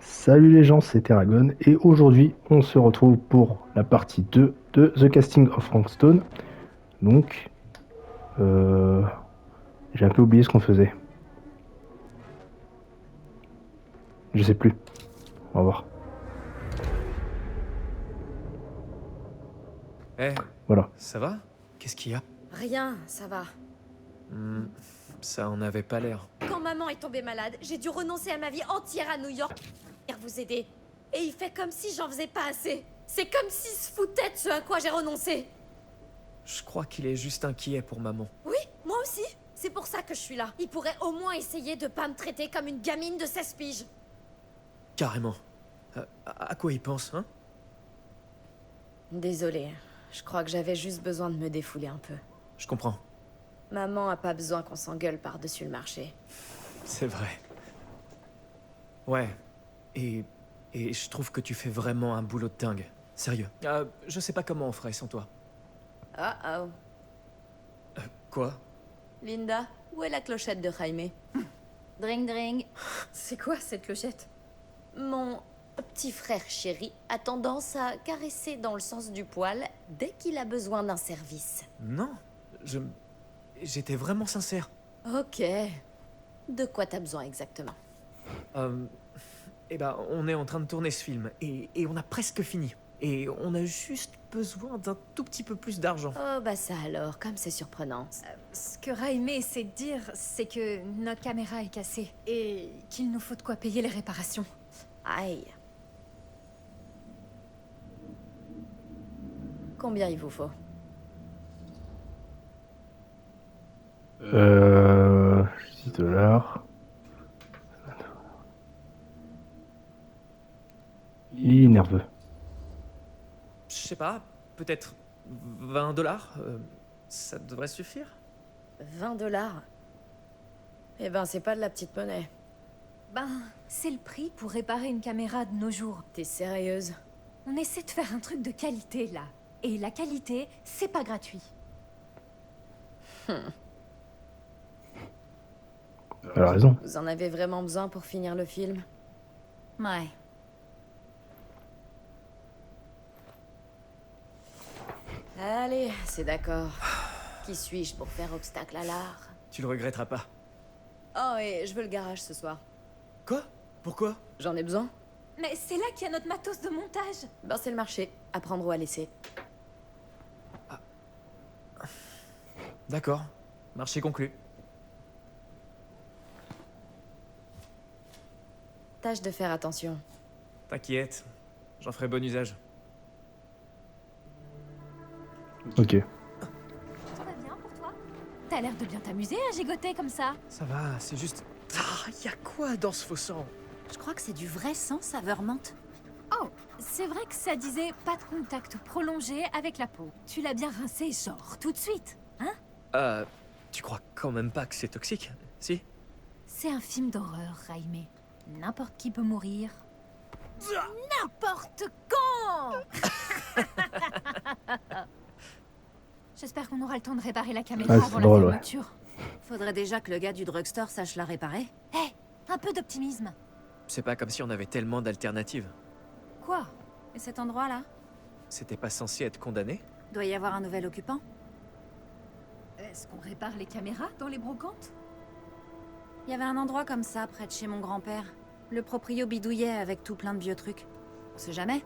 Salut les gens, c'est Terragon et aujourd'hui on se retrouve pour la partie 2 de The Casting of Frank Stone. Donc, euh, j'ai un peu oublié ce qu'on faisait. Je sais plus. On va voir. Eh, Voilà. ça va? Qu'est-ce qu'il y a? Rien, ça va. Hmm, ça en avait pas l'air. Quand maman est tombée malade, j'ai dû renoncer à ma vie entière à New York pour vous aider. Et il fait comme si j'en faisais pas assez. C'est comme s'il se foutait de ce à quoi j'ai renoncé. Je crois qu'il est juste inquiet pour maman. Oui, moi aussi. C'est pour ça que je suis là. Il pourrait au moins essayer de pas me traiter comme une gamine de 16 piges. Carrément. À quoi il pense, hein? Désolée, je crois que j'avais juste besoin de me défouler un peu. Je comprends. Maman a pas besoin qu'on s'engueule par-dessus le marché. C'est vrai. Ouais. Et... Et je trouve que tu fais vraiment un boulot de dingue. Sérieux. Je sais pas comment on ferait sans toi. Oh. Quoi? Linda, où est la clochette de Jaime? Dring dring. C'est quoi cette clochette? Mon petit frère chéri a tendance à caresser dans le sens du poil dès qu'il a besoin d'un service. Non. J'étais vraiment sincère. Ok. De quoi t'as besoin exactement? Eh ben, on est en train de tourner ce film. Et on a presque fini. Et on a juste besoin d'un tout petit peu plus d'argent. Oh bah ça alors, comme c'est surprenant. Ce que Raime essaie de dire, c'est que notre caméra est cassée et qu'il nous faut de quoi payer les réparations. Aïe. Combien il vous faut? 6 $. Il est nerveux. Je sais pas, peut-être 20 $. Ça devrait suffire? 20 $. Eh ben c'est pas de la petite monnaie. Ben, c'est le prix pour réparer une caméra de nos jours. T'es sérieuse? On essaie de faire un truc de qualité, là. Et la qualité, c'est pas gratuit. Elle a raison. Vous en avez vraiment besoin pour finir le film? Ouais. Allez, c'est d'accord. Qui suis-je pour faire obstacle à l'art? Tu le regretteras pas. Oh, et je veux le garage ce soir. Quoi? Pourquoi? J'en ai besoin? Mais c'est là qu'il y a notre matos de montage. Ben c'est le marché. À prendre ou à laisser. D'accord. Marché conclu. Tâche de faire attention. T'inquiète. J'en ferai bon usage. Ok. Tout va bien pour toi? T'as l'air de bien t'amuser à gigoter comme ça. Ça va, c'est juste... Ah, y a quoi dans ce faux sang? Je crois que c'est du vrai sang saveur menthe. Oh, c'est vrai que ça disait pas de contact prolongé avec la peau. Tu l'as bien rincé, genre, tout de suite, hein? Tu crois quand même pas que c'est toxique, si? C'est un film d'horreur, Raime. N'importe qui peut mourir. N'importe quand. J'espère qu'on aura le temps de réparer la caméra Ah, c'est avant drôle, la ouais. fermeture. Faudrait déjà que le gars du drugstore sache la réparer. Hé, un peu d'optimisme. C'est pas comme si on avait tellement d'alternatives. Quoi? Et cet endroit-là? C'était pas censé être condamné? Doit y avoir un nouvel occupant? Est-ce qu'on répare les caméras dans les brocantes? Il y avait un endroit comme ça près de chez mon grand-père. Le proprio bidouillait avec tout plein de vieux trucs. On sait jamais.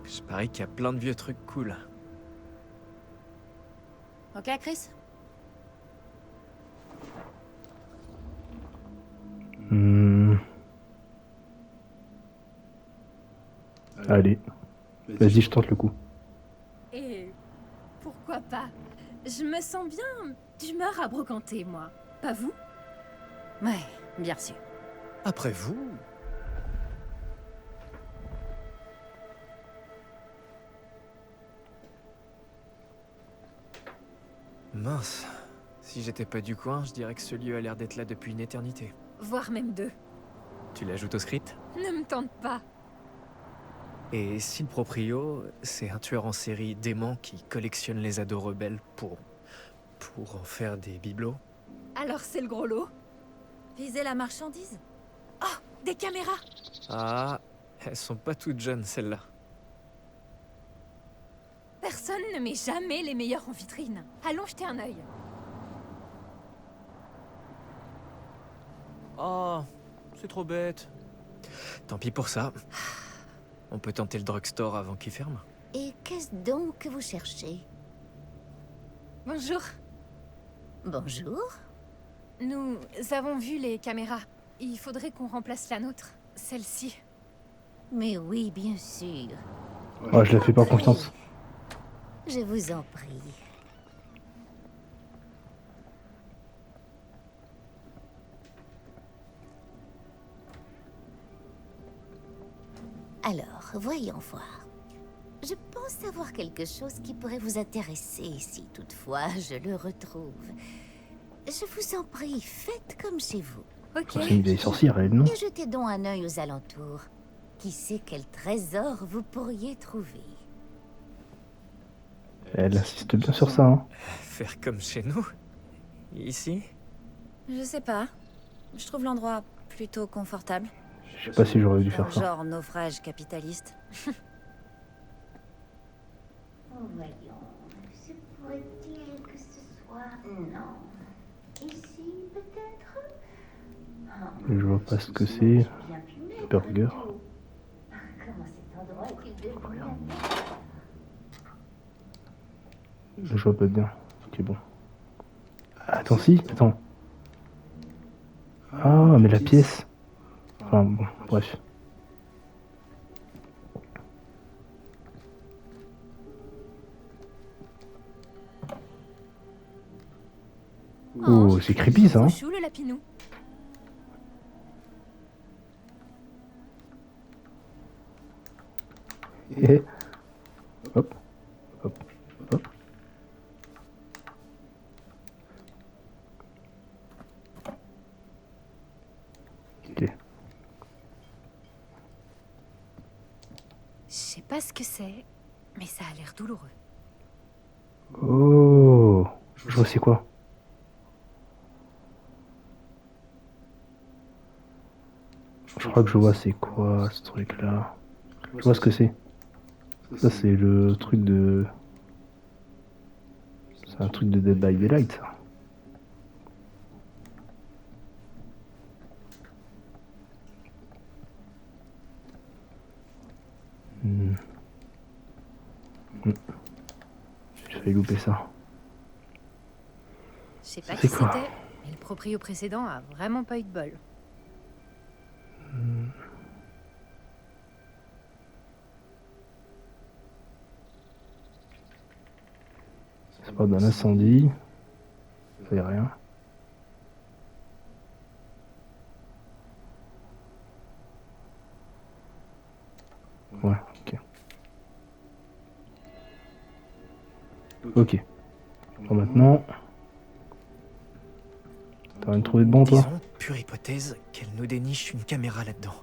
Je parie qu'il y a plein de vieux trucs cool. Ok, Chris? Hmm. Allez. Vas-y, je tente le coup. Et pourquoi pas? Je me sens bien d'humeur à brocanter, moi. Pas vous? Ouais, bien reçu. Après vous... Mince. Si j'étais pas du coin, je dirais que ce lieu a l'air d'être là depuis une éternité. Voire même deux. Tu l'ajoutes au script? Ne me tente pas. Et si le proprio, c'est un tueur en série dément qui collectionne les ados rebelles pour en faire des bibelots? Alors c'est le gros lot? Viser la marchandise? Oh, Des caméras. Ah, elles sont pas toutes jeunes, celles-là. Personne ne met jamais les meilleurs en vitrine. Allons jeter un œil. Oh, c'est trop bête. Tant pis pour ça. On peut tenter le drugstore avant qu'il ferme. Et qu'est-ce donc que vous cherchez? Bonjour. Bonjour. Nous avons vu les caméras. Il faudrait qu'on remplace la nôtre. Celle-ci. Mais oui, bien sûr. Ah, je la fais pas confiance. Je vous en prie. Alors, voyons voir. Je pense savoir quelque chose qui pourrait vous intéresser, si toutefois je le retrouve. Je vous en prie, faites comme chez vous. Ok. C'est une vieille sorcière, elle, non? Et jetez donc un œil aux alentours. Qui sait quel trésor vous pourriez trouver? Elle insiste bien sur ça, hein. Faire comme chez nous? Ici? Je sais pas. Je trouve l'endroit plutôt confortable. Je sais pas si j'aurais dû faire ça. Genre naufrage capitaliste. Voyons, se pourrait-il que ce soit... Non. Ici, peut-être? Je vois pas ce que c'est. Burger. Comment cet endroit est-il devenu? Je vois pas bien. Ok, bon. Attends, si, attends. Ah, mais la pièce. Enfin, bon, bref. Oh, c'est creepy ça, hein. Chou le lapinou. Et... Hop, hop, hop. Ok. Je sais pas ce que c'est, mais ça a l'air douloureux. Oh, je vois c'est quoi. Je crois que je vois c'est quoi ce truc là. Je vois ce que c'est. Ça c'est le truc de... C'est un truc de Dead by Daylight ça. Hmm. Hmm. J'ai failli louper ça. Je sais pas C'est qui quoi? c'était, mais le proprio précédent a vraiment pas eu de bol. C'est pas d'un incendie. Ça y a rien. Ouais, ok. Ok. Bon, maintenant... T'as rien trouvé de bon, toi? Disons, pure hypothèse, qu'elle nous déniche une caméra là-dedans.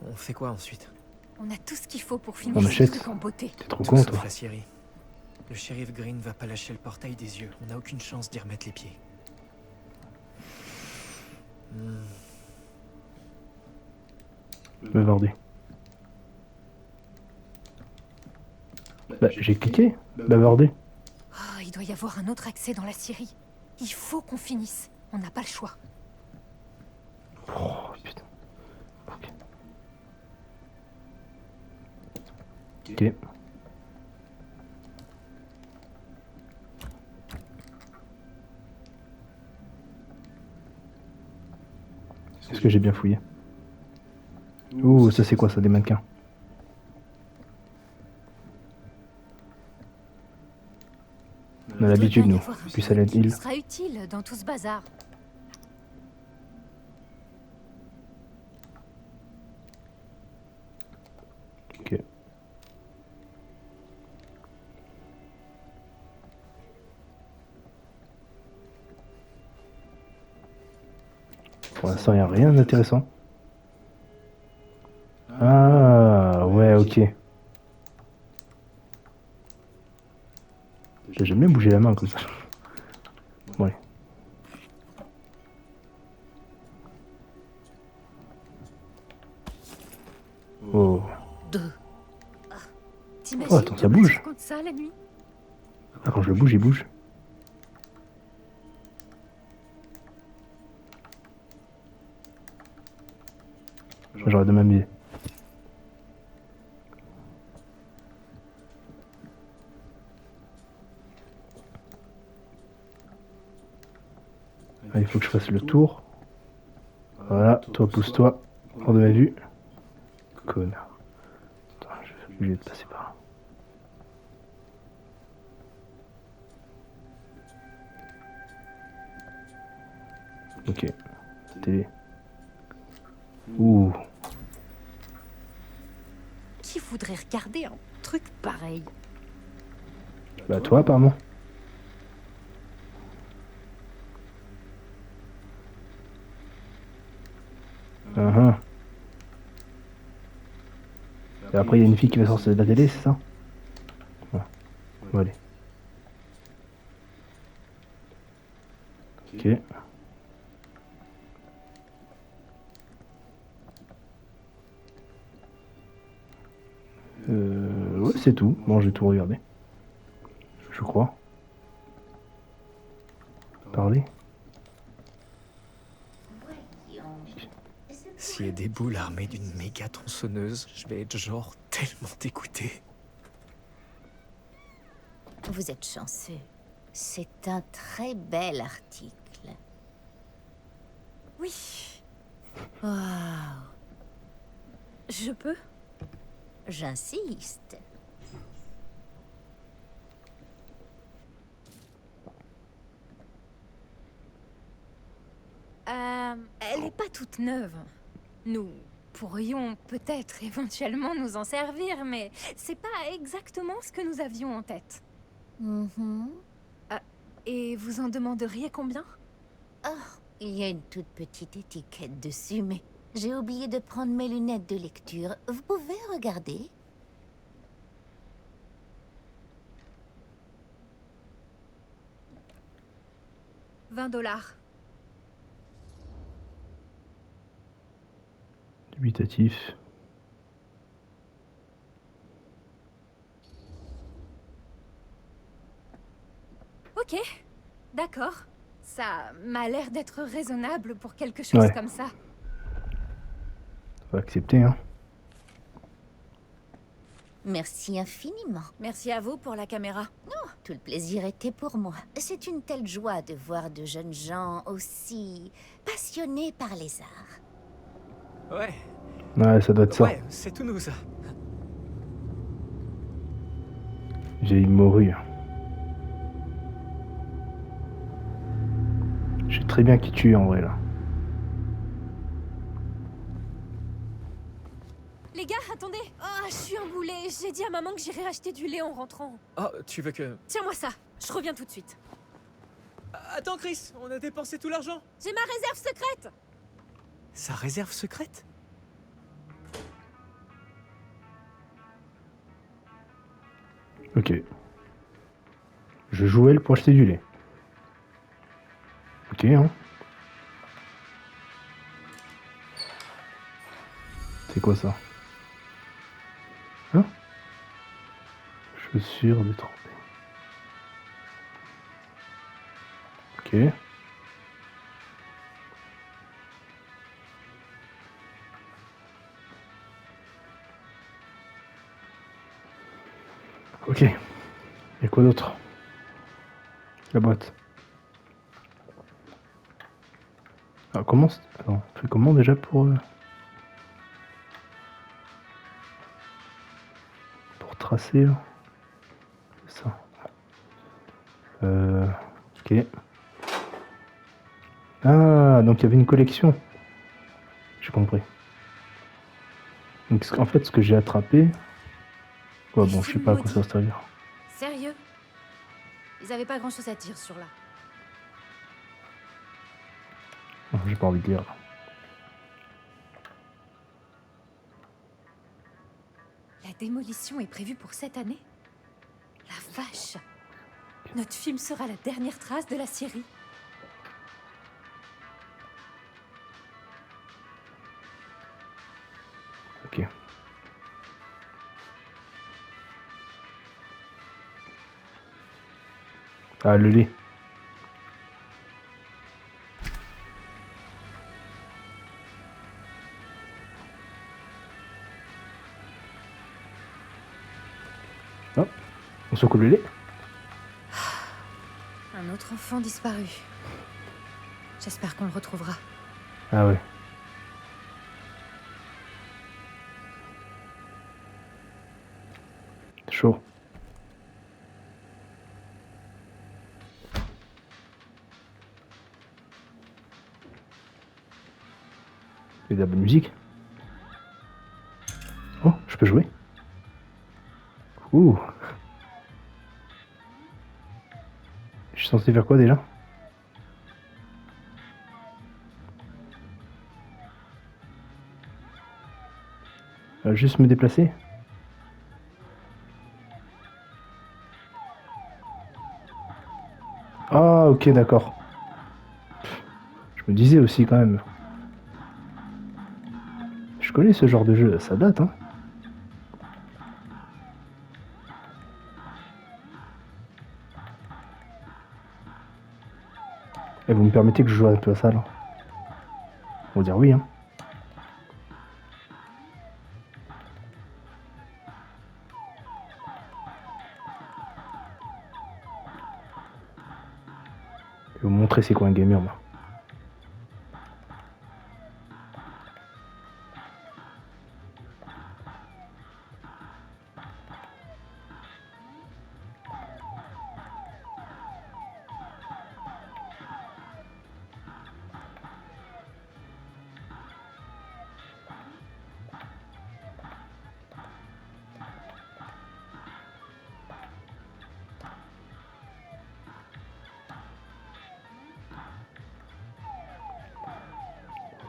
On fait quoi ensuite? On a tout ce qu'il faut pour On finir ce achète. truc en beauté. T'es trop Tout con, sauf toi. la scierie. Le shérif Green va pas lâcher le portail des yeux. On n'a aucune chance d'y remettre les pieds. Bavarder. Bah, j'ai cliqué. Bavarder. Oh, il doit y avoir un autre accès dans la scierie. Il faut qu'on finisse. On n'a pas le choix. Oh, putain. Ok. Ok. Est-ce que j'ai bien fouillé? Ouh, ça c'est quoi ça, des mannequins? On a l'habitude, Il doit nous. y avoir un Puis truc Silent qui Hill. sera utile dans tout ce bazar. Ok. Pour l'instant, il n'y a rien d'intéressant. Ah, ouais, ok. J'aime bien bouger la main comme ça. Ouais. Oh, attends, ça bouge. Contre ça la nuit. Ah, quand je le bouge, il bouge. J'aurais de m'amuser. Ah, il faut que je fasse le tour. Voilà, toi pousse-toi. Hors de ma vue. Connard. Attends, je vais obligé de passer par là. Ok. Télé. Ouh. Qui voudrait regarder un truc pareil? Bah toi apparemment. Uh-huh. Et après il y a une fille qui va sortir de la télé, c'est ça? Ouais. Bon allez. Ok. Ouais, c'est tout. Bon, j'ai tout regardé. Je crois. Parler. S'il y a des boules armées d'une méga tronçonneuse, je vais être genre tellement dégoûté. Vous êtes chanceux. C'est un très bel article. Oui, Waouh, je peux. j'insiste. Elle est pas toute neuve. Nous pourrions peut-être éventuellement nous en servir, mais c'est pas exactement ce que nous avions en tête. Mhm. Et vous en demanderiez combien? Oh, il y a une toute petite étiquette dessus, mais j'ai oublié de prendre mes lunettes de lecture. Vous pouvez regarder? 20 $. Dubitatif. Ok, d'accord. Ça m'a l'air d'être raisonnable pour quelque chose Ouais. comme ça. Faut accepter, hein. Merci infiniment. Merci à vous pour la caméra. Tout le plaisir était pour moi. C'est une telle joie de voir de jeunes gens aussi passionnés par les arts. Ouais, Ouais, ça doit être ça. ouais, c'est tout nous ça. J'ai une morue. Je sais très bien qui tu es en vrai là. Les gars, attendez. Oh, je suis emboulée. J'ai dit à maman que j'irais acheter du lait en rentrant. Oh, tu veux que... Tiens-moi ça. Je reviens tout de suite. Attends Chris, on a dépensé tout l'argent. J'ai ma réserve secrète. Sa réserve secrète? Ok. Je jouais le pour acheter du lait. Ok, hein. C'est quoi ça? Hein? Chaussures détrempées. Ok. Ok. Et quoi d'autre? La boîte. Ah, comment... Attends, on fait comment déjà pour tracer là? C'est ça. Ok. Ah, donc il y avait une collection. J'ai compris. Donc en fait, ce que j'ai attrapé... Ouais, bon, je sais pas à quoi ça va servir. Sérieux? Ils avaient pas grand-chose à dire sur là. Non, j'ai pas envie de lire. Là. La démolition est prévue pour cette année? La vache! Notre film sera la dernière trace de la série. Ok. Ah, le lait. Hop, on secoue le lait. Un autre enfant disparu. J'espère qu'on le retrouvera. Ah ouais. Chaud. Il y a de la bonne musique. Oh, je peux jouer. Ouh. Je suis censé faire quoi déjà? Juste me déplacer? Ah, ok, d'accord. Je me disais aussi quand même. Je connais ce genre de jeu, ça date, hein. Et vous me permettez que je joue un peu à ça, là? On va dire oui, hein. Je vais vous montrer c'est quoi un gamer, moi.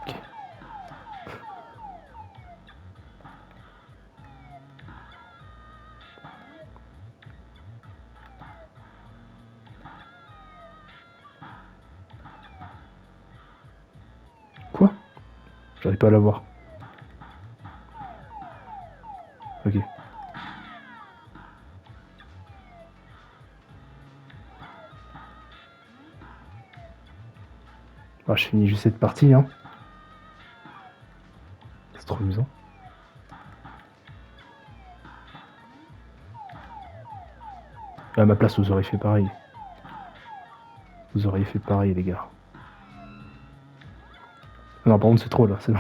Ok. Quoi? J'arrive pas à la voir. Ok. Ah, je finis juste cette partie, hein. C'est trop amusant. À ma place, vous auriez fait pareil. Vous auriez fait pareil, les gars. Non, par contre, c'est trop, là, c'est bon.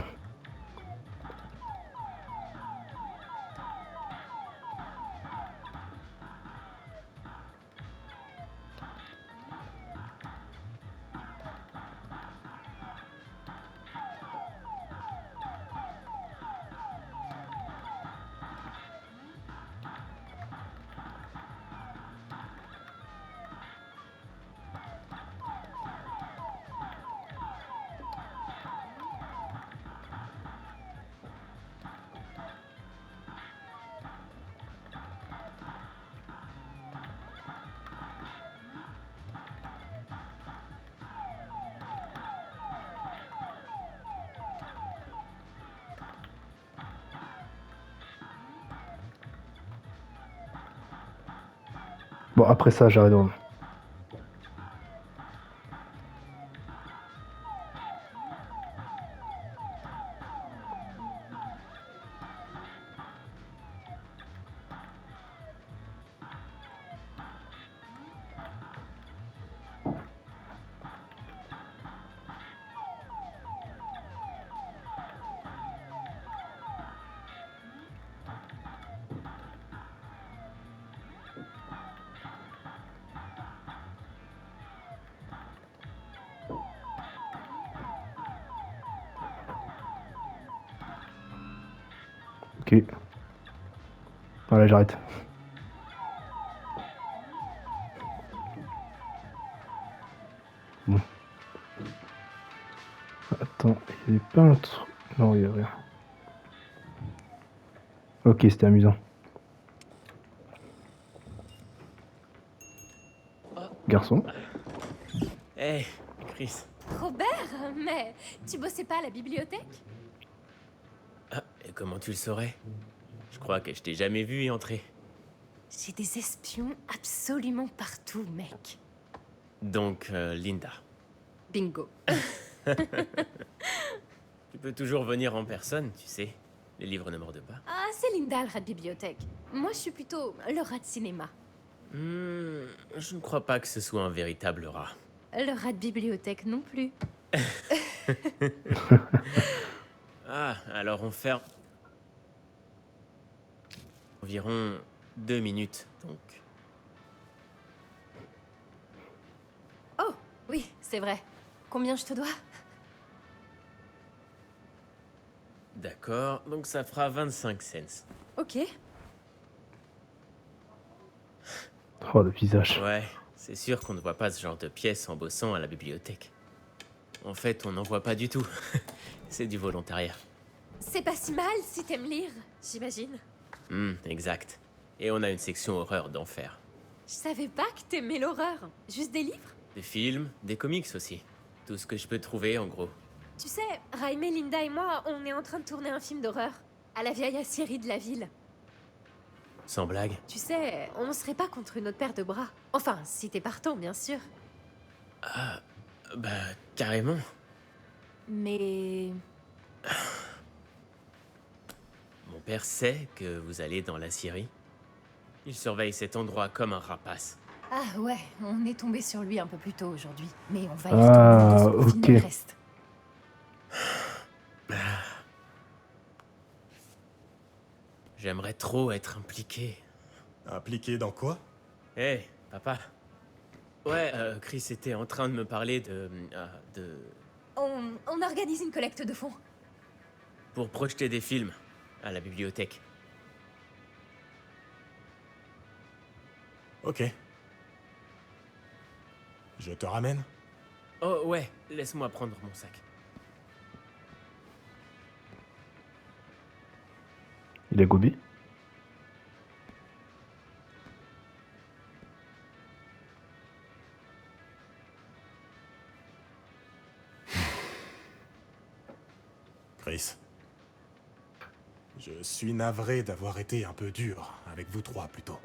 Bon, après ça, j'arrête de... Ok. Voilà, j'arrête. Bon. Attends, il y avait pas un truc... Non, il y a rien. Ok, c'était amusant. Garçon. Hé, Chris. Robert, mais tu bossais pas à la bibliothèque? Ah, et comment tu le saurais? Je crois que je t'ai jamais vu y entrer. J'ai des espions absolument partout, mec. Donc, Linda. Bingo. Tu peux toujours venir en personne, tu sais. Les livres ne mordent pas. Ah, c'est Linda, le rat de bibliothèque. Moi, je suis plutôt le rat de cinéma. Je ne crois pas que ce soit un véritable rat. Le rat de bibliothèque non plus. Ah, alors on ferme. Environ 2 minutes, donc. Oh, oui, c'est vrai. Combien je te dois? D'accord, donc ça fera 25 cents. Ok. Oh, le visage. Ouais, c'est sûr qu'on ne voit pas ce genre de pièces en bossant à la bibliothèque. En fait, on n'en voit pas du tout. C'est du volontariat. C'est pas si mal si t'aimes lire, j'imagine. Exact. Et on a une section horreur d'enfer. Je savais pas que t'aimais l'horreur. Juste des livres? Des films, des comics aussi. Tout ce que je peux trouver, en gros. Tu sais, Raimé, Linda et moi, on est en train de tourner un film d'horreur. À la vieille aciérie de la ville. Sans blague. Tu sais, on serait pas contre une autre paire de bras. Enfin, si t'es partant, bien sûr. Bah, carrément. Mais... Mon père sait que vous allez dans la Syrie. Il surveille cet endroit comme un rapace. Ah ouais, on est tombé sur lui un peu plus tôt aujourd'hui. Mais on va y Ah, retourner pour filmer ok. le reste. J'aimerais trop être impliqué. Impliqué dans quoi? Hé, papa. Ouais, Chris était en train de me parler de... On organise une collecte de fonds. Pour projeter des films à la bibliothèque. Ok. Je te ramène? Oh ouais, laisse-moi prendre mon sac. Il est gobi. Chris. Je suis navré d'avoir été un peu dur avec vous trois plutôt.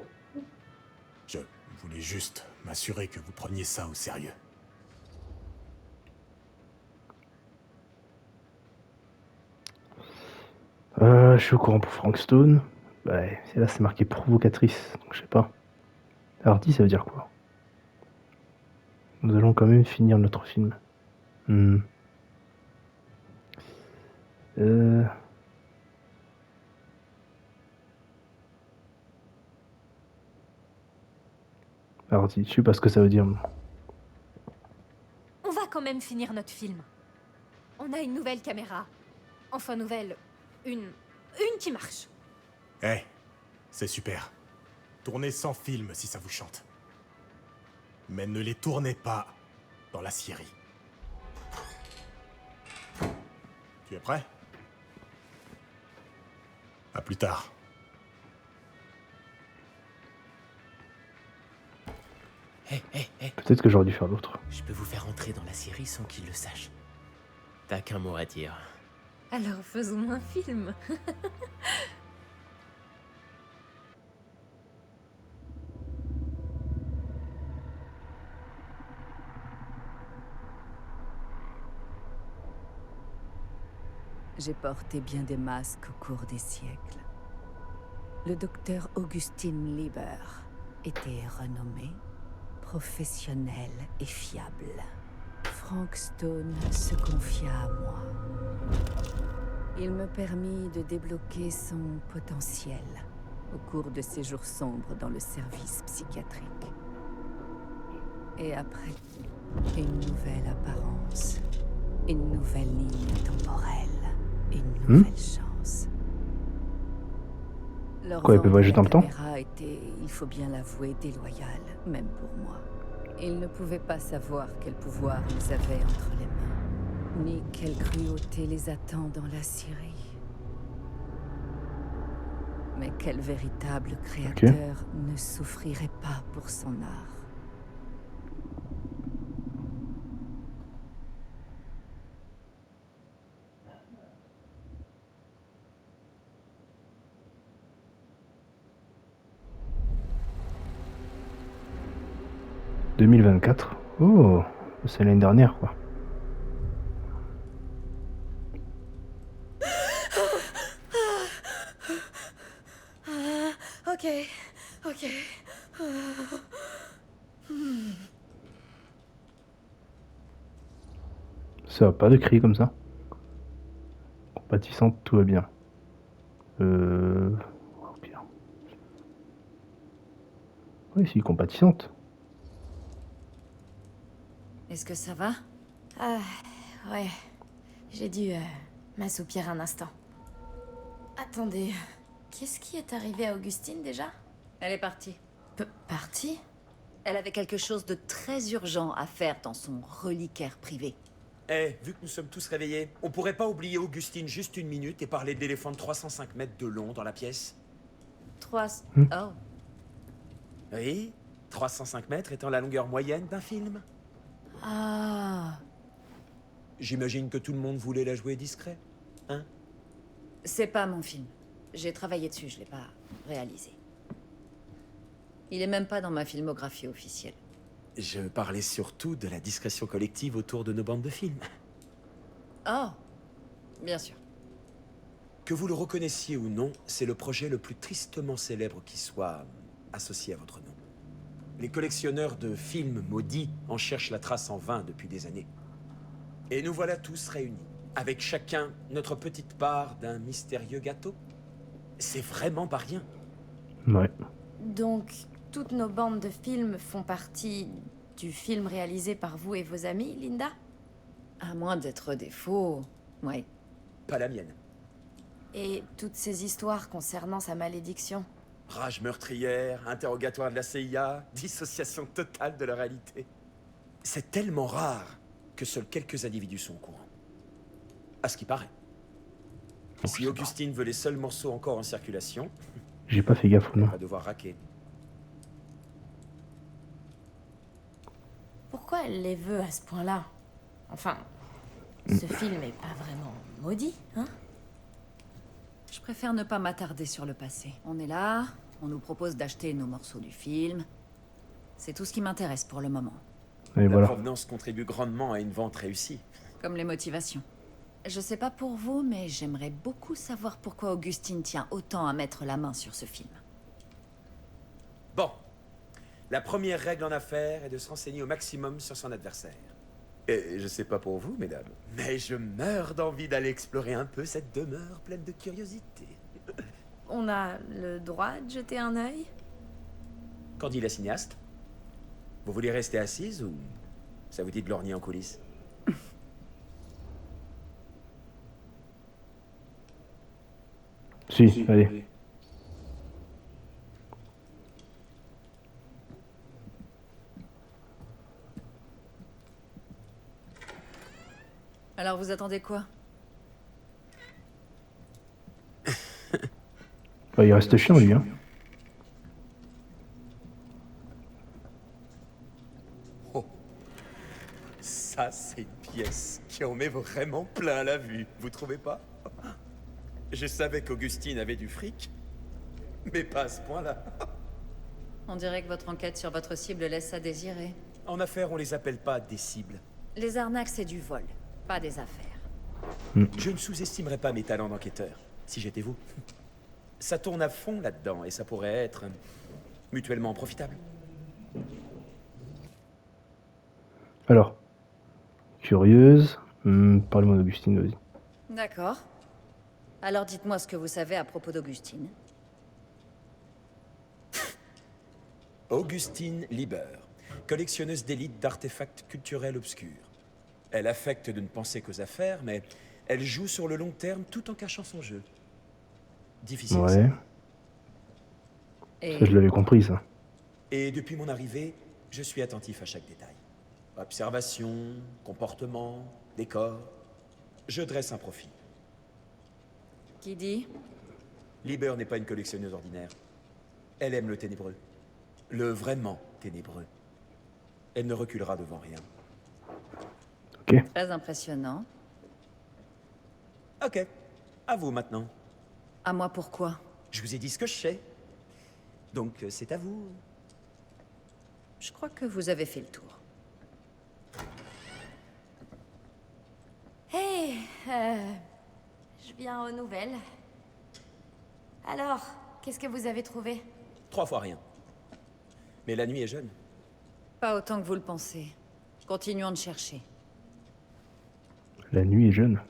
Je voulais juste m'assurer que vous preniez ça au sérieux. Je suis au courant pour Frank Stone. Bah, là, c'est marqué provocatrice, donc je sais pas. Hardy, ça veut dire quoi? Nous allons quand même finir notre film. Hardy, je sais pas ce que ça veut dire. On va quand même finir notre film. On a une nouvelle caméra. Enfin nouvelle, une qui marche. Eh, c'est super. Tournez sans film si ça vous chante. Mais ne les tournez pas dans la Syrie. Tu es prêt? À plus tard. Hé, Peut-être que j'aurais dû faire l'autre. je peux vous faire entrer dans la Syrie sans qu'il le sache. T'as qu'un mot à dire. Alors faisons un film. J'ai porté bien des masques au cours des siècles. Le docteur Augustine Lieber était renommé, professionnel et fiable. Frank Stone se confia à moi. Il me permit de débloquer son potentiel au cours de ses jours sombres dans le service psychiatrique. Et après, une nouvelle apparence, une nouvelle ligne temporelle, une nouvelle chance. Leur Quoi, il peut vente voyager à dans le temps? la caméra était, il faut bien l'avouer, déloyal, même pour moi. Ils ne pouvaient pas savoir quel pouvoir ils avaient entre les mains, ni quelle cruauté les attend dans la Syrie. Mais quel véritable créateur ne souffrirait pas pour son art? « 2024, Oh, c'est l'année dernière, quoi. Ok, ok. Ça va pas de crier comme ça. Compatissante, tout va bien. Oh, pire. Oui, si, compatissante. Est-ce que ça va? Ah, ouais. J'ai dû m'assoupir un instant. Attendez, qu'est-ce qui est arrivé à Augustine déjà? Elle est partie. Partie? Elle avait quelque chose de très urgent à faire dans son reliquaire privé. Eh, vu que nous sommes tous réveillés, on pourrait pas oublier Augustine juste une minute et parler de l'éléphant de 305 mètres de long dans la pièce? 3... Oh. Oui, 305 mètres étant la longueur moyenne d'un film. Ah. J'imagine que tout le monde voulait la jouer discret, hein? C'est pas mon film. J'ai travaillé dessus, je l'ai pas réalisé. Il est même pas dans ma filmographie officielle. Je parlais surtout de la discrétion collective autour de nos bandes de films. Oh, bien sûr. Que vous le reconnaissiez ou non, c'est le projet le plus tristement célèbre qui soit associé à votre nom. Les collectionneurs de films maudits en cherchent la trace en vain depuis des années. Et nous voilà tous réunis, avec chacun notre petite part d'un mystérieux gâteau. C'est vraiment pas rien. Ouais. Donc, toutes nos bandes de films font partie du film réalisé par vous et vos amis, Linda? À moins d'être des faux... Ouais. Pas la mienne. Et toutes ces histoires concernant sa malédiction? Rage meurtrière, interrogatoire de la CIA, dissociation totale de la réalité. C'est tellement rare que seuls quelques individus sont au courant. À ce qui paraît. Si Augustine veut les seuls morceaux encore en circulation, J'ai pas fait gaffe, on non. va devoir raquer. Pourquoi elle les veut à ce point-là? Enfin, ce film est pas vraiment maudit, hein? Je préfère ne pas m'attarder sur le passé. On est là, on nous propose d'acheter nos morceaux du film. C'est tout ce qui m'intéresse pour le moment. Et La voilà. provenance contribue grandement à une vente réussie. Comme les motivations. Je sais pas pour vous, mais j'aimerais beaucoup savoir pourquoi Augustine tient autant à mettre la main sur ce film. Bon. La première règle en affaires est de se renseigner au maximum sur son adversaire. Et je sais pas pour vous, mesdames, mais je meurs d'envie d'aller explorer un peu cette demeure pleine de curiosité. On a le droit de jeter un œil? Qu'en dit la cinéaste? Vous voulez rester assise ou ça vous dit de lorgner en coulisses? Si, allez. Alors vous attendez quoi? Bah, il reste chiant, lui, hein. Oh. Ça, c'est une pièce qui en met vraiment plein la vue, vous trouvez pas? Je savais qu'Augustine avait du fric, mais pas à ce point-là. On dirait que votre enquête sur votre cible laisse à désirer. En affaires, on les appelle pas des cibles. Les arnaques, c'est du vol, pas des affaires. Je ne sous-estimerais pas mes talents d'enquêteur, si j'étais vous. Ça tourne à fond là-dedans, et ça pourrait être mutuellement profitable. Alors. Curieuse. Parlez-moi d'Augustine, vas-y. D'accord. Alors dites-moi ce que vous savez à propos d'Augustine. Augustine Lieber, collectionneuse d'élite d'artefacts culturels obscurs. Elle affecte de ne penser qu'aux affaires, mais elle joue sur le long terme tout en cachant son jeu. Difficile. Ouais. Ça. Et Ça, je l'avais compris, ça. Et depuis mon arrivée, je suis attentif à chaque détail. Observation, comportement, décor. Je dresse un profil. qui dit? Lieber n'est pas une collectionneuse ordinaire. Elle aime le ténébreux. Le vraiment ténébreux. Elle ne reculera devant rien. Ok. Très impressionnant. Ok, à vous maintenant. À moi pourquoi? Je vous ai dit ce que je sais. Donc c'est à vous. Je crois que vous avez fait le tour. je viens aux nouvelles. Alors, qu'est-ce que vous avez trouvé? 3 fois rien. Mais la nuit est jeune. Pas autant que vous le pensez. Continuons de chercher. La nuit est jeune.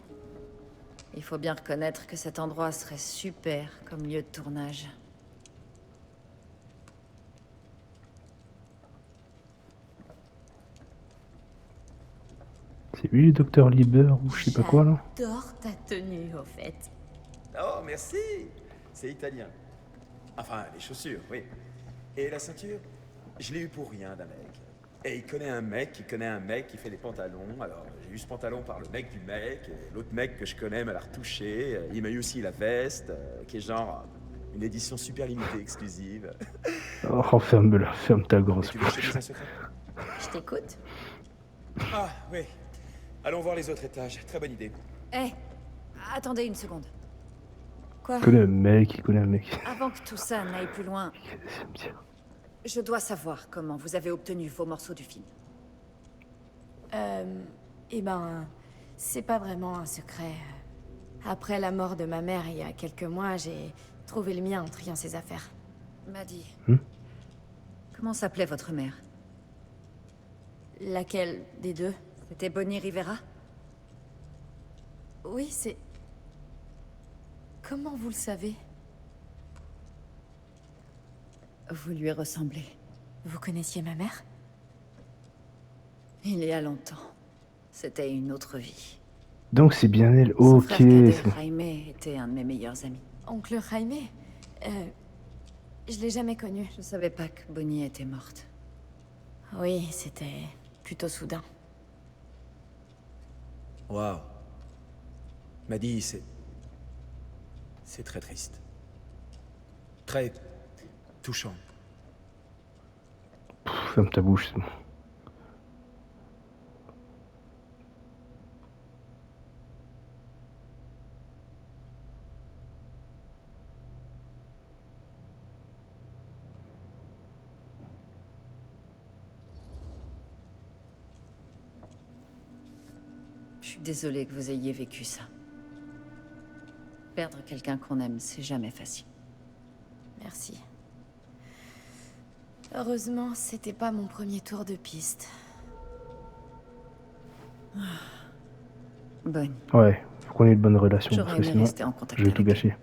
Il faut bien reconnaître que cet endroit serait super comme lieu de tournage. C'est lui le docteur Lieber ou je sais pas quoi là? J'adore ta tenue, au fait. Oh, merci. C'est italien. Enfin, les chaussures, oui. Et la ceinture? Je l'ai eu pour rien d'un mec. Et il connaît un mec qui connaît un mec qui fait des pantalons. Alors, j'ai eu ce pantalon par le mec du mec. Et l'autre mec que je connais m'a l'a retouché. Il m'a eu aussi la veste, qui est genre une édition super limitée exclusive. Oh, ferme-la, ferme ta grosse Tu veux que je te bouche. dise un secret? Je t'écoute. Ah, oui. Allons voir les autres étages. Très bonne idée. Eh, attendez une seconde. Quoi? Il connaît un mec, il connaît un mec. Avant que tout ça n'aille plus loin, C'est bien. je dois savoir comment vous avez obtenu vos morceaux du film. Eh ben, c'est pas vraiment un secret. Après la mort de ma mère il y a quelques mois, j'ai trouvé le mien en triant ses affaires. Maddie. Hmm? Comment s'appelait votre mère? Laquelle des deux? C'était Bonnie Rivera? Oui, c'est... Comment vous le savez? Vous lui ressemblez. Vous connaissiez ma mère? Il y a longtemps. C'était une autre vie. Donc c'est bien elle, Son ok. frère cadet, c'est bon. Jaime, était un de mes meilleurs amis. Oncle Jaime? Je l'ai jamais connu. Je savais pas que Bonnie était morte. Oui, c'était plutôt soudain. Waouh. M'a dit, c'est très triste. Très touchant. Ferme ta bouche, c'est bon. Je suis désolée que vous ayez vécu ça. Perdre quelqu'un qu'on aime, c'est jamais facile. Merci. Heureusement, c'était pas mon premier tour de piste. Bonne. Ouais, faut qu'on ait une bonne relation, parce J'aurais que aimé sinon, rester en contact je vais tout avec gâcher.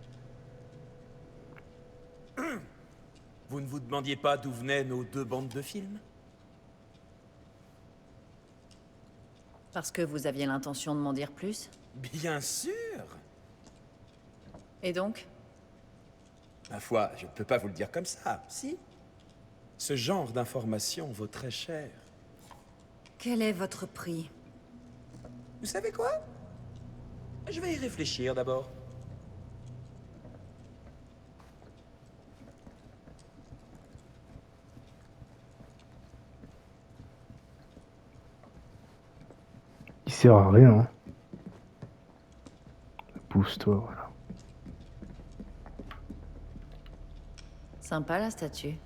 Vous ne vous demandiez pas d'où venaient nos 2 bandes de films? Parce que vous aviez l'intention de m'en dire plus? Bien sûr. Et donc? Ma foi, je ne peux pas vous le dire comme ça, si? Ce genre d'information vaut très cher. Quel est votre prix? Vous savez quoi? Je vais y réfléchir d'abord. Il sert à rien, hein. Pousse-toi, voilà. Sympa la statue.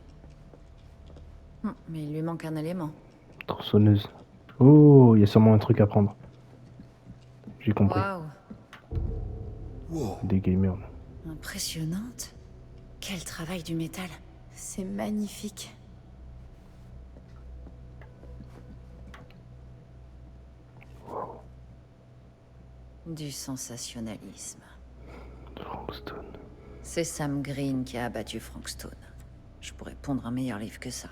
Mais il lui manque un élément. Tronçonneuse. Oh, il y a sûrement un truc à prendre. J'ai compris. Waouh, Wow. Des gamers. impressionnante. Quel travail du métal. C'est magnifique. Du sensationnalisme. Frankstone. C'est Sam Green qui a abattu Frankstone. Je pourrais pondre un meilleur livre que ça.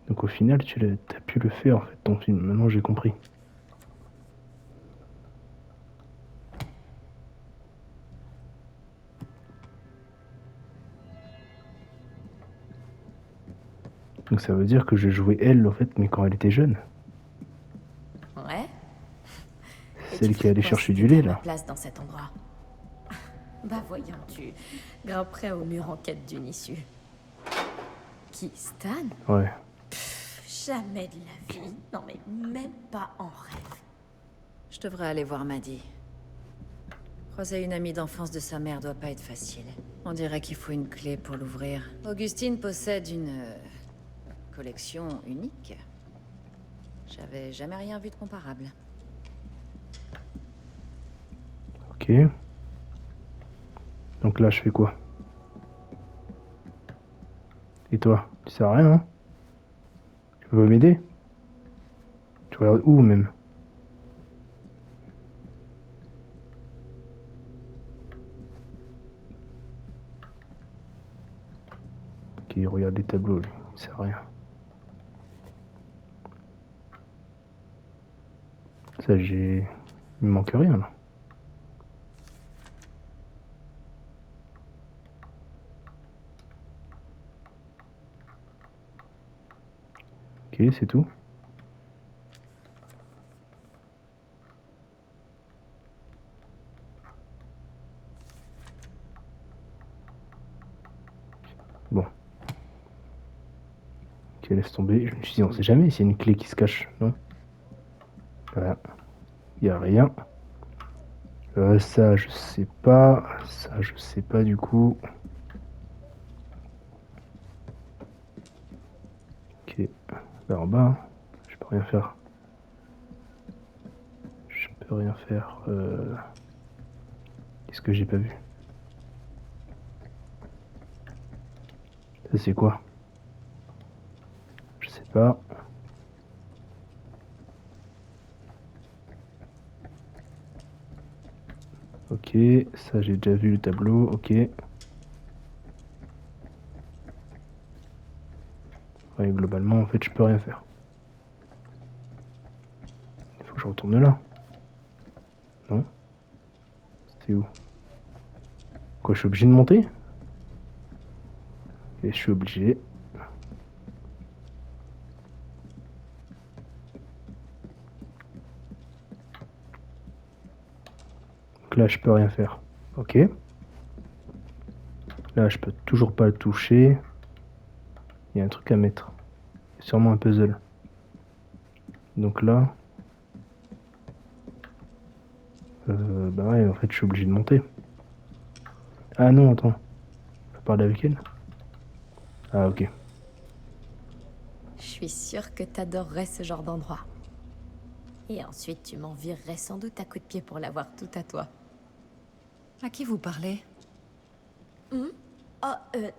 Donc au final, t'as pu le faire, en fait, ton film. Maintenant, j'ai compris. Donc ça veut dire que je jouais elle, en fait, mais quand elle était jeune. Ouais. Et Celle tu qui ferais allait quoi chercher si du t'étais lait, à ma là. place dans cet endroit. Bah voyons, tu grimperais au mur en quête d'une issue. Qui, Stan? Ouais. Jamais de la vie. Non mais même pas en rêve. Je devrais aller voir Maddie. Croiser une amie d'enfance de sa mère doit pas être facile. On dirait qu'il faut une clé pour l'ouvrir. Augustine possède collection unique. J'avais jamais rien vu de comparable. Ok. Donc là, je fais quoi? Et toi? Tu sers à rien, hein? Tu peux m'aider? Tu regardes où même? Ok, regarde les tableaux, lui. Il sert à rien. Ça, j'ai... Il me manque rien, là. Ok, c'est tout. Bon. Ok, laisse tomber. Je me suis dit, on sait jamais s'il y a une clé qui se cache, non? Voilà. Il n'y a rien. Ça, je sais pas. Ça, je sais pas du coup. Ok. Là en bas, hein. Je peux rien faire. Je peux rien faire. Qu'est-ce que j'ai pas vu? Ça, c'est quoi? Je sais pas. Ok, ça j'ai déjà vu le tableau, ok. Ouais, globalement, en fait, je peux rien faire. Il faut que je retourne là. Non? C'est où? Quoi, je suis obligé de monter? Et je suis obligé. Donc là, je peux rien faire. Ok. Là, je peux toujours pas le toucher. Il y a un truc à mettre. Sûrement un puzzle. Donc là... bah ouais, en fait, je suis obligé de monter. Ah non, attends. Je peux parler avec elle? Ah, ok. Je suis sûre que t'adorerais ce genre d'endroit. Et ensuite, tu m'en virerais sans doute à coups de pied pour l'avoir tout à toi. À qui vous parlez? Oh,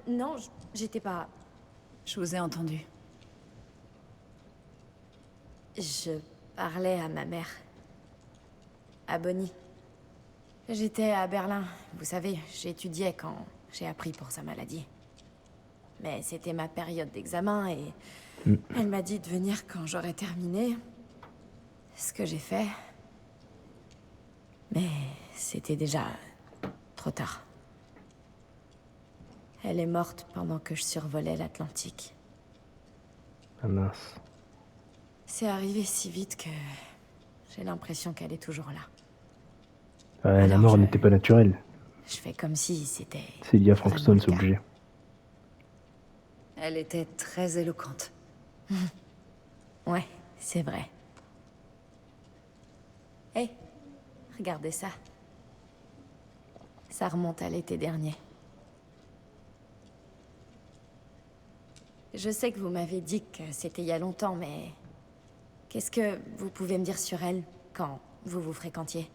non, j'étais pas... Je vous ai entendu. Je parlais à ma mère. À Bonnie. J'étais à Berlin. Vous savez, j'étudiais quand j'ai appris pour sa maladie. Mais c'était ma période d'examen et elle m'a dit de venir quand j'aurais terminé. Ce que j'ai fait. Mais c'était déjà trop tard. Elle est morte pendant que je survolais l'Atlantique. Ah mince. C'est arrivé si vite que j'ai l'impression qu'elle est toujours là. Ouais, la Alors mort n'était pas naturelle. Je fais comme si c'était... C'est lié à vraiment Frankston, le c'est cas. obligé. Elle était très éloquente. Ouais, c'est vrai. Hé, regardez ça. Ça remonte à l'été dernier. Je sais que vous m'avez dit que c'était il y a longtemps, mais... Qu'est-ce que vous pouvez me dire sur elle, quand vous vous fréquentiez?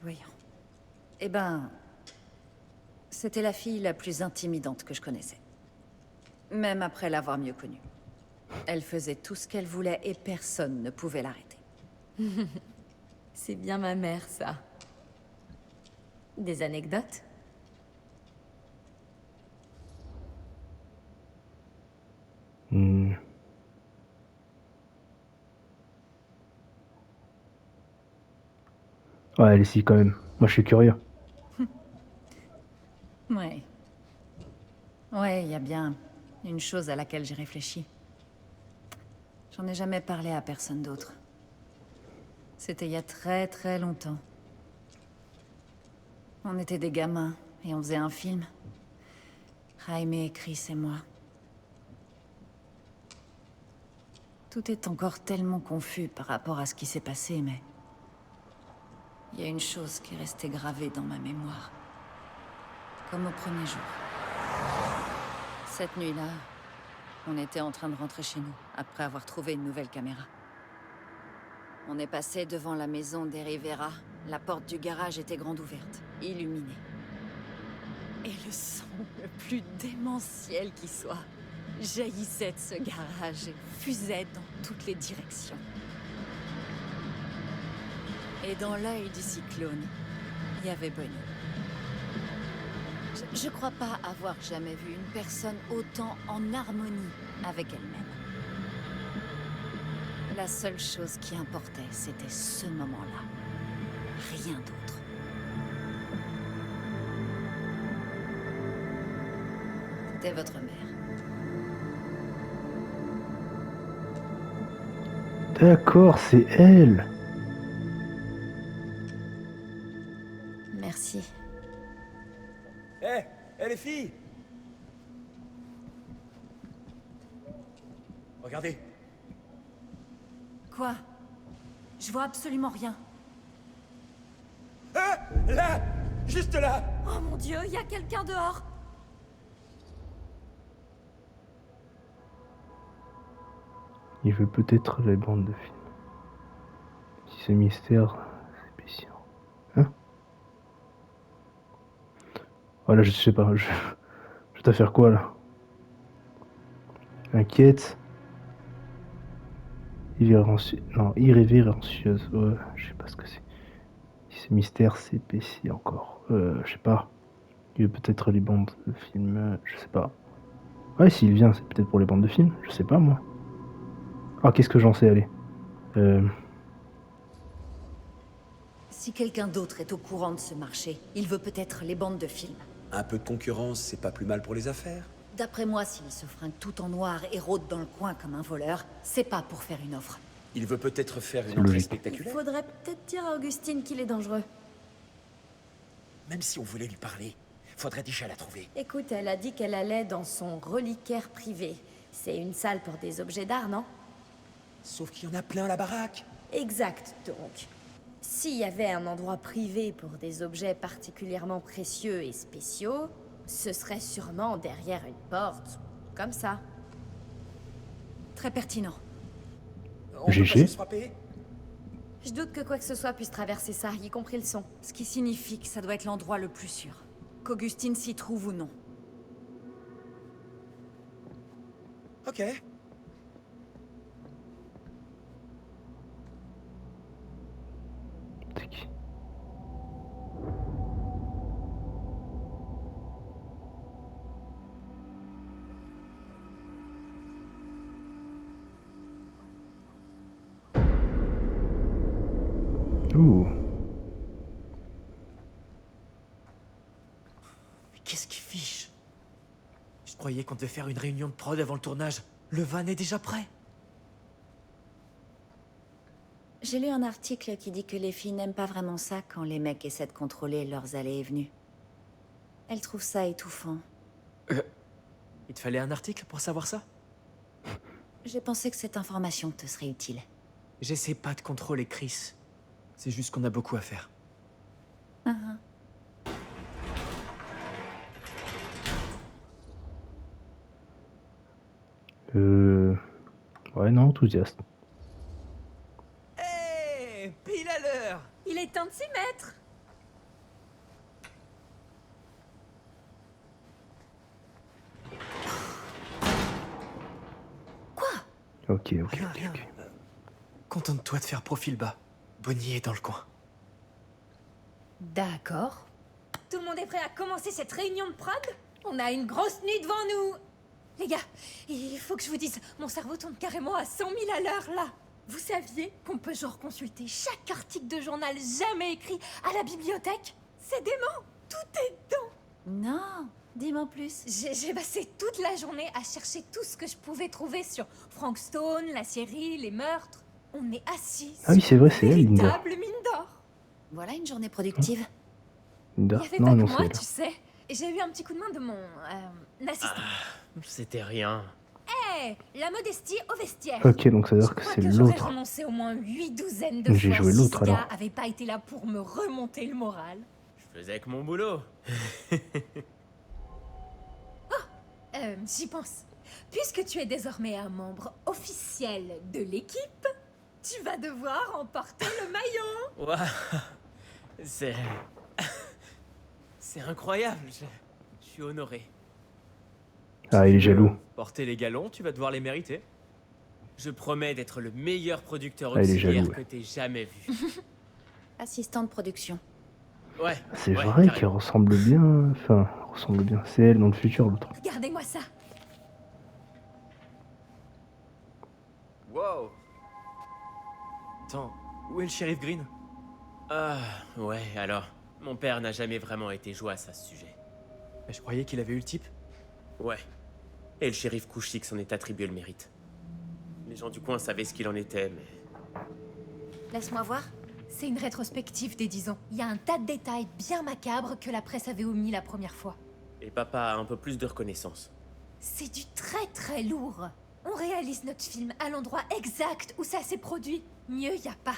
Voyons. Eh ben... C'était la fille la plus intimidante que je connaissais. Même après l'avoir mieux connue. Elle faisait tout ce qu'elle voulait et personne ne pouvait l'arrêter. C'est bien ma mère, ça. Des anecdotes? Hmm. Ouais, allez, si, quand même. Moi, je suis curieux. Ouais. Ouais, il y a bien une chose à laquelle j'ai réfléchi. J'en ai jamais parlé à personne d'autre. C'était il y a très très longtemps. On était des gamins et on faisait un film. Jaime et Chris et moi. Tout est encore tellement confus par rapport à ce qui s'est passé, mais... Il y a une chose qui est restée gravée dans ma mémoire. Comme au premier jour. Cette nuit-là, On était en train de rentrer chez nous, après avoir trouvé une nouvelle caméra. On est passé devant la maison des Rivera. La porte du garage était grande ouverte, illuminée. Et le son le plus démentiel qui soit jaillissait de ce garage et fusait dans toutes les directions. Et dans l'œil du cyclone, il y avait Bonnie. Je crois pas avoir jamais vu une personne autant en harmonie avec elle-même. La seule chose qui importait, c'était ce moment-là. Rien d'autre. C'était votre mère. D'accord, c'est elle. Merci. Hé, les filles! Regardez. Quoi? Je vois absolument rien. Ah! Là! Juste là! Oh mon Dieu, il y a quelqu'un dehors! Il veut peut-être les bandes de films. Si ce mystère, c'est spécial. Hein? Voilà, je sais pas. Je dois faire quoi là? Inquiète. Irrévérencieuse. Ouais, je sais pas ce que c'est. Si ce mystère, c'est spécial encore. Je sais pas. Il veut peut-être les bandes de films. Je sais pas. Ouais, s'il vient, c'est peut-être pour les bandes de films. Je sais pas moi. Ah, qu'est-ce que j'en sais, allez. Si quelqu'un d'autre est au courant de ce marché, il veut peut-être les bandes de films. Un peu de concurrence, c'est pas plus mal pour les affaires. D'après moi, s'il se fringue tout en noir et rôde dans le coin comme un voleur, c'est pas pour faire une offre. Il veut peut-être faire C'est une entrée logique. Il spectaculaire. faudrait peut-être dire à Augustine qu'il est dangereux. Même si on voulait lui parler, faudrait déjà la trouver. Écoute, elle a dit qu'elle allait dans son reliquaire privé. C'est une salle pour des objets d'art, non? Sauf qu'il y en a plein à la baraque. Exact, donc. S'il y avait un endroit privé pour des objets particulièrement précieux et spéciaux, ce serait sûrement derrière une porte, comme ça. Très pertinent. On peut GG. pas juste frapper? Je doute que quoi que ce soit puisse traverser ça, y compris le son. Ce qui signifie que ça doit être l'endroit le plus sûr. Qu'Augustine s'y trouve ou non. Ok. C'est qui? Ouh. Mais qu'est-ce qui fiche? Je croyais qu'on devait faire une réunion de prod avant le tournage. Le van est déjà prêt. J'ai lu un article qui dit que les filles n'aiment pas vraiment ça quand les mecs essaient de contrôler leurs allées et venues. Elles trouvent ça étouffant. Il te fallait un article pour savoir ça? J'ai pensé que cette information te serait utile. J'essaie pas de contrôler Chris. C'est juste qu'on a beaucoup à faire. Ouais, non, enthousiaste. Hé, pile à l'heure. Il est temps de s'y mettre. Ok. Rien. Contente-toi de faire profil bas. Bonnie est dans le coin. D'accord. Tout le monde est prêt à commencer cette réunion de prod? On a une grosse nuit devant nous. Les gars, il faut que je vous dise, mon cerveau tourne carrément à 100 000 à l'heure, là. Vous saviez qu'on peut genre consulter chaque article de journal jamais écrit à la bibliothèque? C'est dément. Tout est dedans. Non, dis-moi plus. J'ai passé toute la journée à chercher tout ce que je pouvais trouver sur Frank Stone, la série, les meurtres. On est assis Ah oui, c'est vrai, sur c'est elle, une Linda. véritable mine d'or. Voilà une journée productive. Linda. Il y avait Non, pas non, que c'est moi, elle. tu sais. Et j'ai eu un petit coup de main de mon assistant. C'était rien. Hé, la modestie au vestiaire. Ok, donc ça veut Je dire que crois c'est que j'aurais l'autre. renoncé au moins 8 douzaines de J'ai fois joué si l'autre, ce gars alors. avait pas été là pour me remonter le moral. Je faisais que mon boulot. J'y pense. puisque tu es désormais un membre officiel de l'équipe, tu vas devoir emporter le maillot. Waouh. C'est... C'est incroyable. Je suis honoré. Ah, il est jaloux. Porter les galons, tu vas devoir les mériter. Je promets d'être le meilleur producteur Ah, il est auxiliaire jaloux, que t'aies jamais vu. Assistant de production. Ouais. C'est ouais, vrai carrément. qu'elle ressemble bien. Enfin, elle ressemble bien. C'est elle dans le futur, l'autre. Regardez-moi ça. Wow. Attends, où est le shérif Green? Ah, ouais, alors. Mon père n'a jamais vraiment été joyeux à ce sujet. Mais je croyais qu'il avait eu le type. Ouais. Et le shérif Couchic s'en est attribué le mérite. Les gens du coin savaient ce qu'il en était, mais... Laisse-moi voir. C'est une rétrospective des 10 ans. Il y a un tas de détails bien macabres que la presse avait omis la première fois. Et papa a un peu plus de reconnaissance. C'est du très très lourd. On réalise notre film à l'endroit exact où ça s'est produit. Mieux y a pas.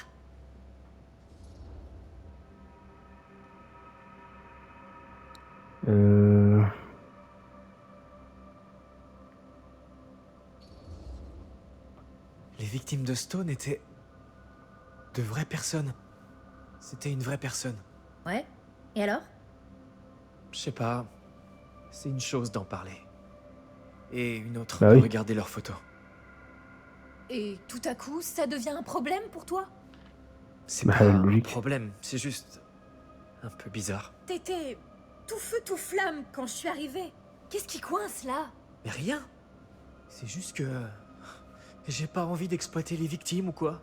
Les victimes de Stone étaient... de vraies personnes. C'était une vraie personne. Ouais. Et alors? Je sais pas. C'est une chose d'en parler. Et une autre Bah de oui. regarder leurs photos. Et tout à coup, ça devient un problème pour toi? C'est Bah, pas un logique. problème, c'est juste... un peu bizarre. T'étais tout feu tout flamme quand je suis arrivée. Qu'est-ce qui coince là? Mais rien. C'est juste que... j'ai pas envie d'exploiter les victimes ou quoi.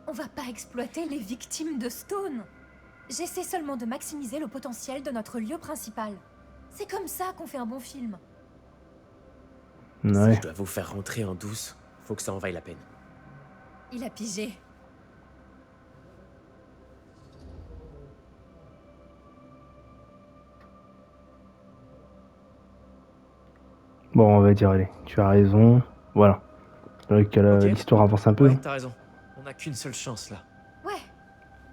On va pas exploiter les victimes de Stone. J'essaie seulement de maximiser le potentiel de notre lieu principal. C'est comme ça qu'on fait un bon film. Si Ouais. je dois vous faire rentrer en douce, faut que ça en vaille la peine. Il a pigé. Bon, on va dire, allez, tu as raison. Voilà. C'est vrai que Ok. l'histoire avance un peu. Ouais, t'as raison. On n'a qu'une seule chance là. Ouais.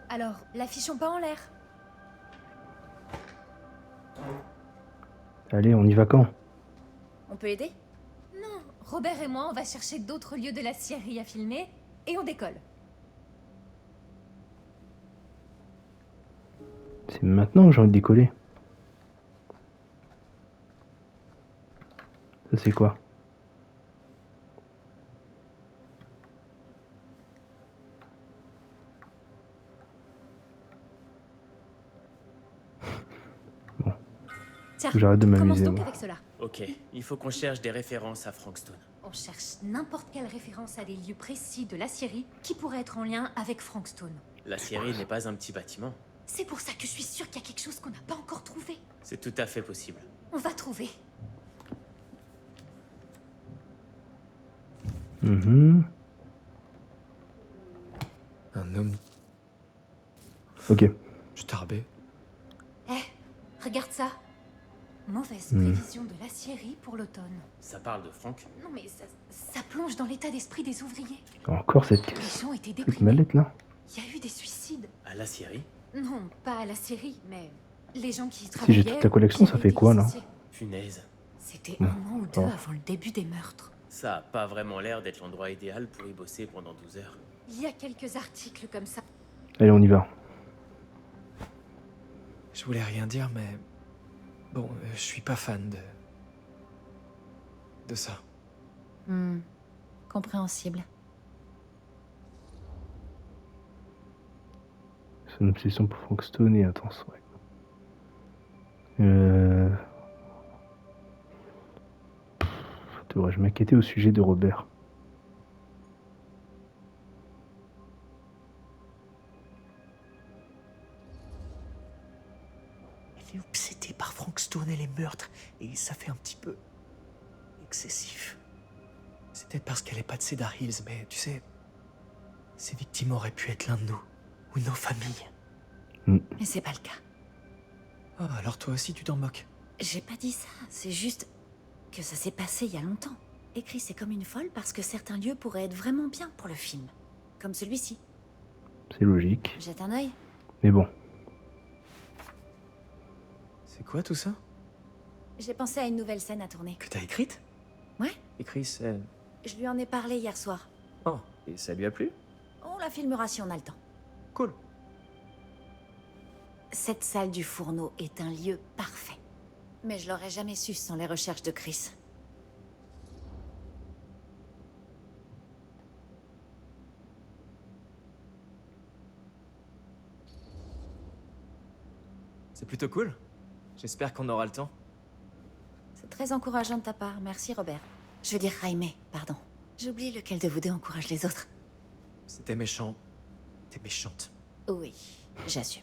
Alors, l'affichons pas en l'air. Allez, on y va quand? On peut aider? Non, Robert et moi, on va chercher d'autres lieux de la Syrie à filmer et on décolle. C'est maintenant que j'ai envie de décoller. Ça, c'est quoi? Tiens, J'arrête de commence m'amuser, donc moi. avec cela. Ok, il faut qu'on cherche des références à Frank Stone. On cherche n'importe quelle référence à des lieux précis de la Syrie qui pourrait être en lien avec Frank Stone. La Syrie n'est pas un petit bâtiment. C'est pour ça que je suis sûre qu'il y a quelque chose qu'on n'a pas encore trouvé. C'est tout à fait possible. On va trouver. Mhm. Un homme Ok. starbé. Regarde ça. Mauvaise Hmm. prévision de la Syrie pour l'automne. Ça parle de Frank? Non mais ça plonge dans l'état d'esprit des ouvriers. Encore cette Les gens étaient petite déprimés. mallette là. Il y a eu des suicides. À la Syrie? Non, pas à la Syrie, mais les gens qui Si travaillaient... j'ai toute ta collection, qui ça avaient fait été quoi là? licenciés. Punaise. C'était Hmm. un an ou deux Oh. avant le début des meurtres. Ça a pas vraiment l'air d'être l'endroit idéal pour y bosser pendant 12 heures. Il y a quelques articles comme ça. Allez, on y va. Je voulais rien dire, mais... bon, je suis pas fan de ça. Compréhensible. C'est une obsession pour Frank Stone et intense, ouais. Devrais-je m'inquiéter au sujet de Robert? Elle est obsédée par Frank Stone et les meurtres, et ça fait un petit peu... excessif. C'est peut-être parce qu'elle est pas de Cedar Hills, mais tu sais... ces victimes auraient pu être l'un de nous, ou nos familles. Mais c'est pas le cas. Oh, alors toi aussi tu t'en moques. J'ai pas dit ça, c'est juste que ça s'est passé il y a longtemps. Et Chris est comme une folle parce que certains lieux pourraient être vraiment bien pour le film. Comme celui-ci. C'est logique. Jette un œil. Mais bon. C'est quoi tout ça? J'ai pensé à une nouvelle scène à tourner. Que t'as écrite? Ouais, Et Chris, elle... je lui en ai parlé hier soir. Oh, et ça lui a plu? On la filmera si on a le temps. Cool. Cette salle du fourneau est un lieu parfait. Mais je l'aurais jamais su sans les recherches de Chris. C'est plutôt cool. J'espère qu'on aura le temps. C'est très encourageant de ta part. Merci, Robert. Je veux dire Jaime, pardon. J'oublie lequel de vous deux encourage les autres. C'était méchant. T'es méchante. Oui, j'assume.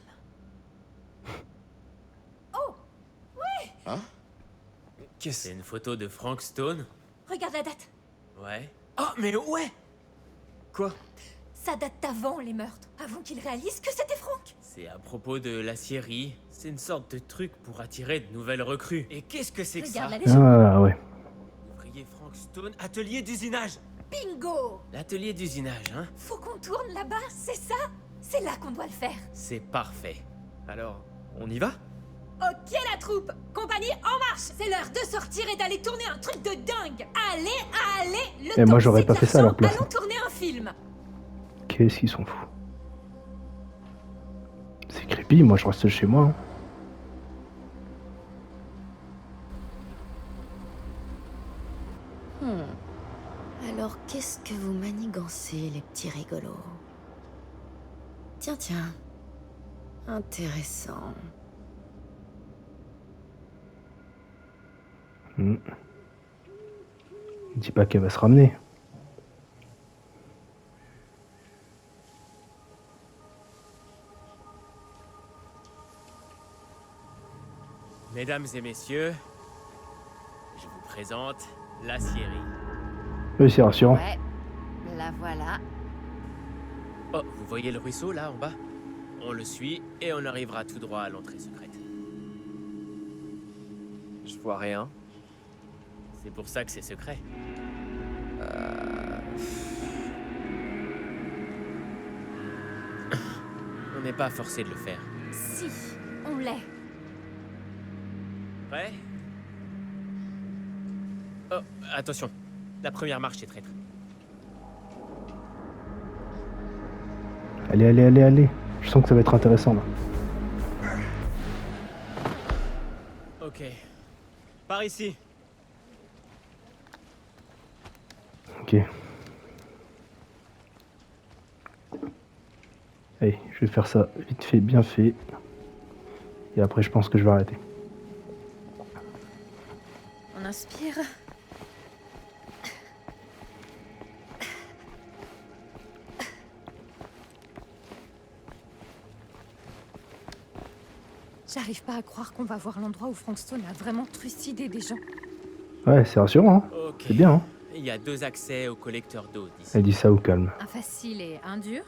Qu'est-ce... C'est une photo de Frank Stone? Regarde la date. Ouais. Oh, mais ouais! Quoi? Ça date d'avant les meurtres, avant qu'il réalise que c'était Frank. C'est à propos de la série. C'est une sorte de truc pour attirer de nouvelles recrues. Et qu'est-ce que c'est que ça? Regarde la légende. Ah ouais. Ouvrier Frank Stone, atelier d'usinage. Bingo! L'atelier d'usinage, hein? Faut qu'on tourne là-bas, c'est ça? C'est là qu'on doit le faire. C'est parfait. Alors, on y va? Ok la troupe, compagnie en marche. C'est l'heure de sortir et d'aller tourner un truc de dingue. Allez, le Et temps moi, j'aurais c'est pas de fait ça à leur l'argent. place. Allons tourner un film. Qu'est-ce qu'ils sont fous. C'est creepy, moi je reste chez moi. Alors, qu'est-ce que vous manigancez, les petits rigolos? Tiens, tiens. Intéressant. Dis pas qu'elle va se ramener. Mesdames et messieurs, je vous présente la série. Oui, c'est rassurant. Ouais, la voilà. Oh, vous voyez le ruisseau là en bas? On le suit et on arrivera tout droit à l'entrée secrète. Je vois rien. C'est pour ça que c'est secret. On n'est pas forcé de le faire. Si, on l'est. Prêt? Oh, attention. La première marche est traître. Allez. Je sens que ça va être intéressant là. Ok. Par ici. Ok. Allez, je vais faire ça vite fait, bien fait. Et après, je pense que je vais arrêter. On inspire. J'arrive pas à croire qu'on va voir l'endroit où Frank Stone a vraiment trucidé des gens. Ouais, c'est rassurant, hein. Ok. C'est bien, hein. Il y a 2 accès au collecteur d'eau d'ici. Elle dit ça au calme. Un facile et un dur.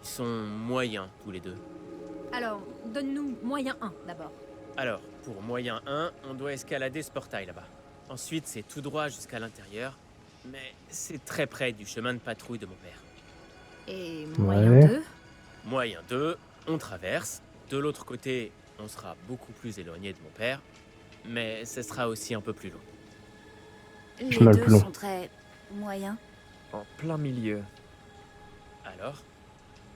Ils sont moyens tous les deux. Alors, donne-nous moyen 1 d'abord. Alors, pour moyen 1, on doit escalader ce portail là-bas. Ensuite, c'est tout droit jusqu'à l'intérieur. Mais c'est très près du chemin de patrouille de mon père. Et Ouais. moyen 2. Moyen 2, on traverse. De l'autre côté, on sera beaucoup plus éloigné de mon père. Mais ce sera aussi un peu plus long. Les Chemin le deux plus long. sont très moyens. En plein milieu. Alors,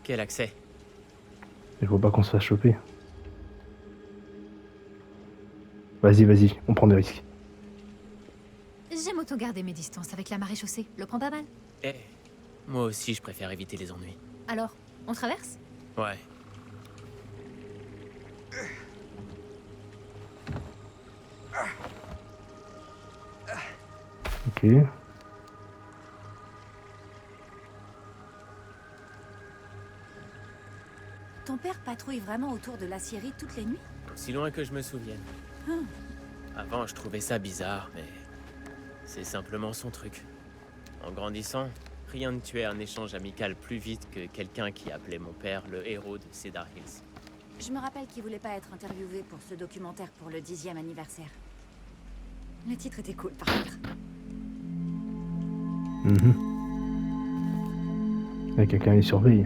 quel accès? Il faut pas qu'on se fasse choper. Vas-y, on prend des risques. J'aime autant garder mes distances avec la marée chaussée. Le prends pas mal. Eh, moi aussi, je préfère éviter les ennuis. Alors, on traverse? Ouais. Ok. Ton père patrouille vraiment autour de l'Aciérie toutes les nuits? Aussi loin que je me souvienne. Avant, je trouvais ça bizarre, mais c'est simplement son truc. En grandissant, rien ne tuait un échange amical plus vite que quelqu'un qui appelait mon père le héros de Cedar Hills. Je me rappelle qu'il voulait pas être interviewé pour ce documentaire pour le 10e anniversaire. Le titre était cool, par contre. Il y a quelqu'un qui surveille.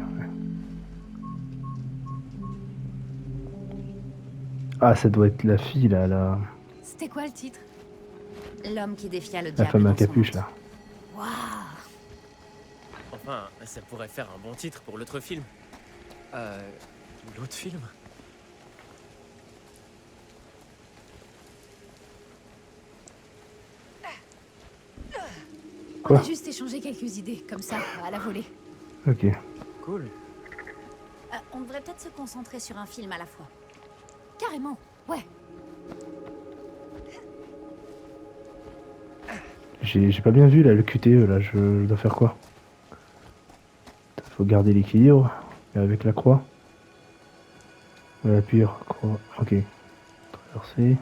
Ah, ça doit être la fille là. C'était quoi le titre? L'homme qui défia le La diable femme à dans son capuche, manteau. là. Waouh. Enfin, ça pourrait faire un bon titre pour l'autre film. L'autre film? On a juste échangé quelques idées, comme ça, à la volée. Ok. Cool. On devrait peut-être se concentrer sur un film à la fois. Carrément, ouais. J'ai pas bien vu là le QTE là, je dois faire quoi? Faut garder l'équilibre avec la croix. Appuyer, croix, ok. Traverser.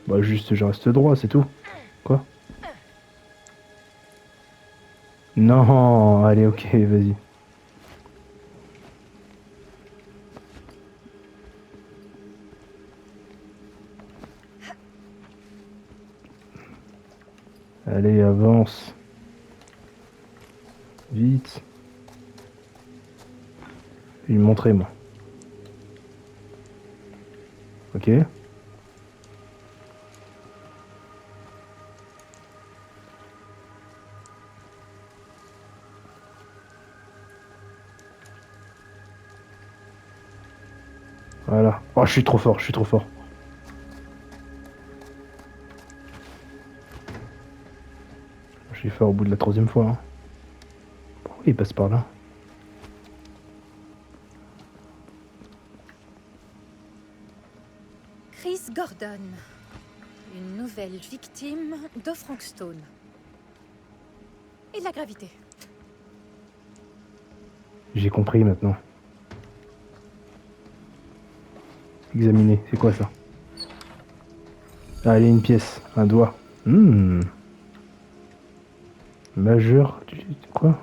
Bah juste je reste droit, c'est tout. Quoi? Non, allez ok, vas-y. Allez, avance. Vite. Je vais lui montrer, moi. Ok. Voilà. Oh, je suis trop fort, je suis trop fort. Je vais faire au bout de la 3e fois. Hein. Pourquoi il passe par là? Chris Gordon. Une nouvelle victime de Frankstone. Et de la gravité. J'ai compris maintenant. Examiner, c'est quoi ça? Allez, une pièce, un doigt. Majeur du... Quoi?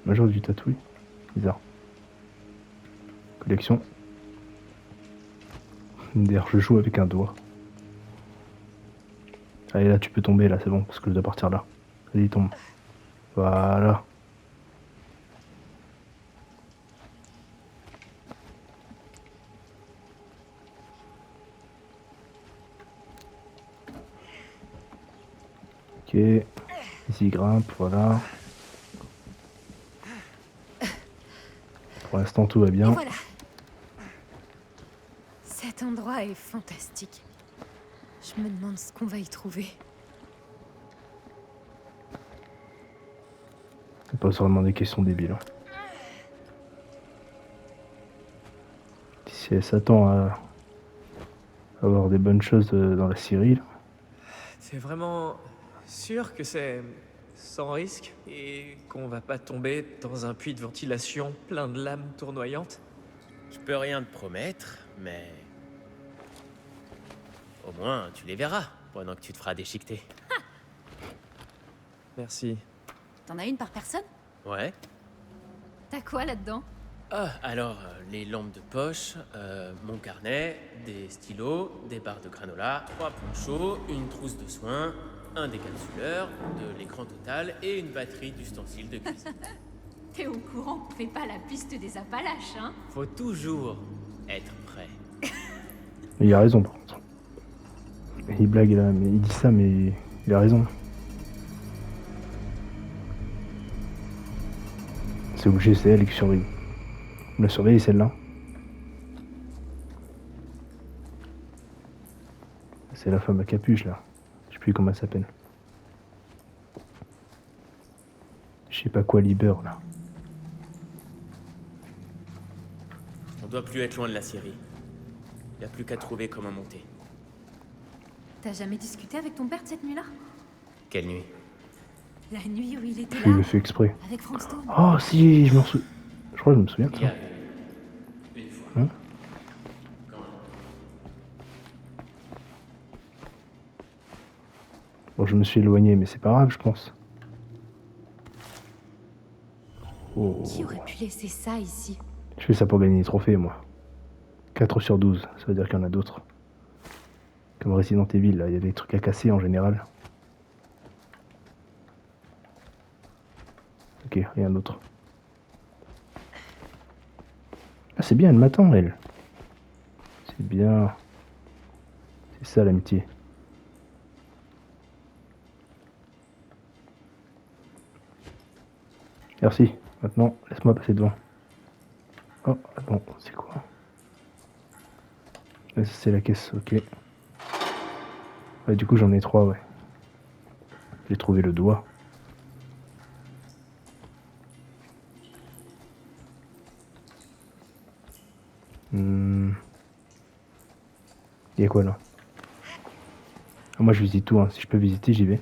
Majeur du tatouage. Bizarre. Collection. D'ailleurs, je joue avec un doigt. Allez, là, tu peux tomber, là, c'est bon, parce que je dois partir là. Vas-y, tombe. Voilà. Ok. Ici, grimpe, voilà. Pour l'instant, tout va Et bien. voilà. Cet endroit est fantastique. Je me demande ce qu'on va y trouver. C'est pas seulement des questions débiles. Hein. Si elle s'attend à avoir des bonnes choses dans la série, là. T'es vraiment sûr que c'est sans risque et qu'on va pas tomber dans un puits de ventilation plein de lames tournoyantes? Je peux rien te promettre, mais... Au moins, tu les verras pendant que tu te feras déchiqueter. Merci. T'en as une par personne? Ouais. T'as quoi là-dedans? Ah, alors, les lampes de poche, mon carnet, des stylos, des barres de granola, 3 ponchos, une trousse de soins, un décapsuleur, de l'écran total et une batterie d'ustensiles de cuisine. T'es au courant qu'on fait pas la piste des Appalaches, hein? Faut toujours être prêt. Il a raison, par contre. Il blague là, mais il dit ça, mais il a raison. C'est obligé, c'est elle qui surveille. On l'a surveillée celle-là. C'est la femme à capuche là. Je sais plus comment elle s'appelle. Je sais pas quoi Liber là. On doit plus être loin de la Syrie. Y a plus qu'à trouver comment monter. T'as jamais discuté avec ton père de cette nuit-là? Quelle nuit? La nuit où il était Je là, le fais exprès. avec Frankstone. Oh si, je m'en souviens. Je crois que je me souviens de Il y ça. a une fois. Hein? Bon, je me suis éloigné, mais c'est pas grave, je pense. Oh. Qui aurait pu laisser ça ici? Je fais ça pour gagner des trophées, moi. 4 sur 12, ça veut dire qu'il y en a d'autres. Comme Resident Evil, là, il y a des trucs à casser en général. Ok, rien d'autre. Ah, c'est bien, elle m'attend, elle. C'est C'est bien. C'est ça l'amitié. Merci. Maintenant, laisse-moi passer devant. Oh, bon, c'est quoi? Ça, c'est la caisse, ok. Ouais, du coup, j'en ai 3, ouais. J'ai trouvé le doigt. Il y a quoi là? Ah, moi je visite tout, hein. Si je peux visiter, j'y vais.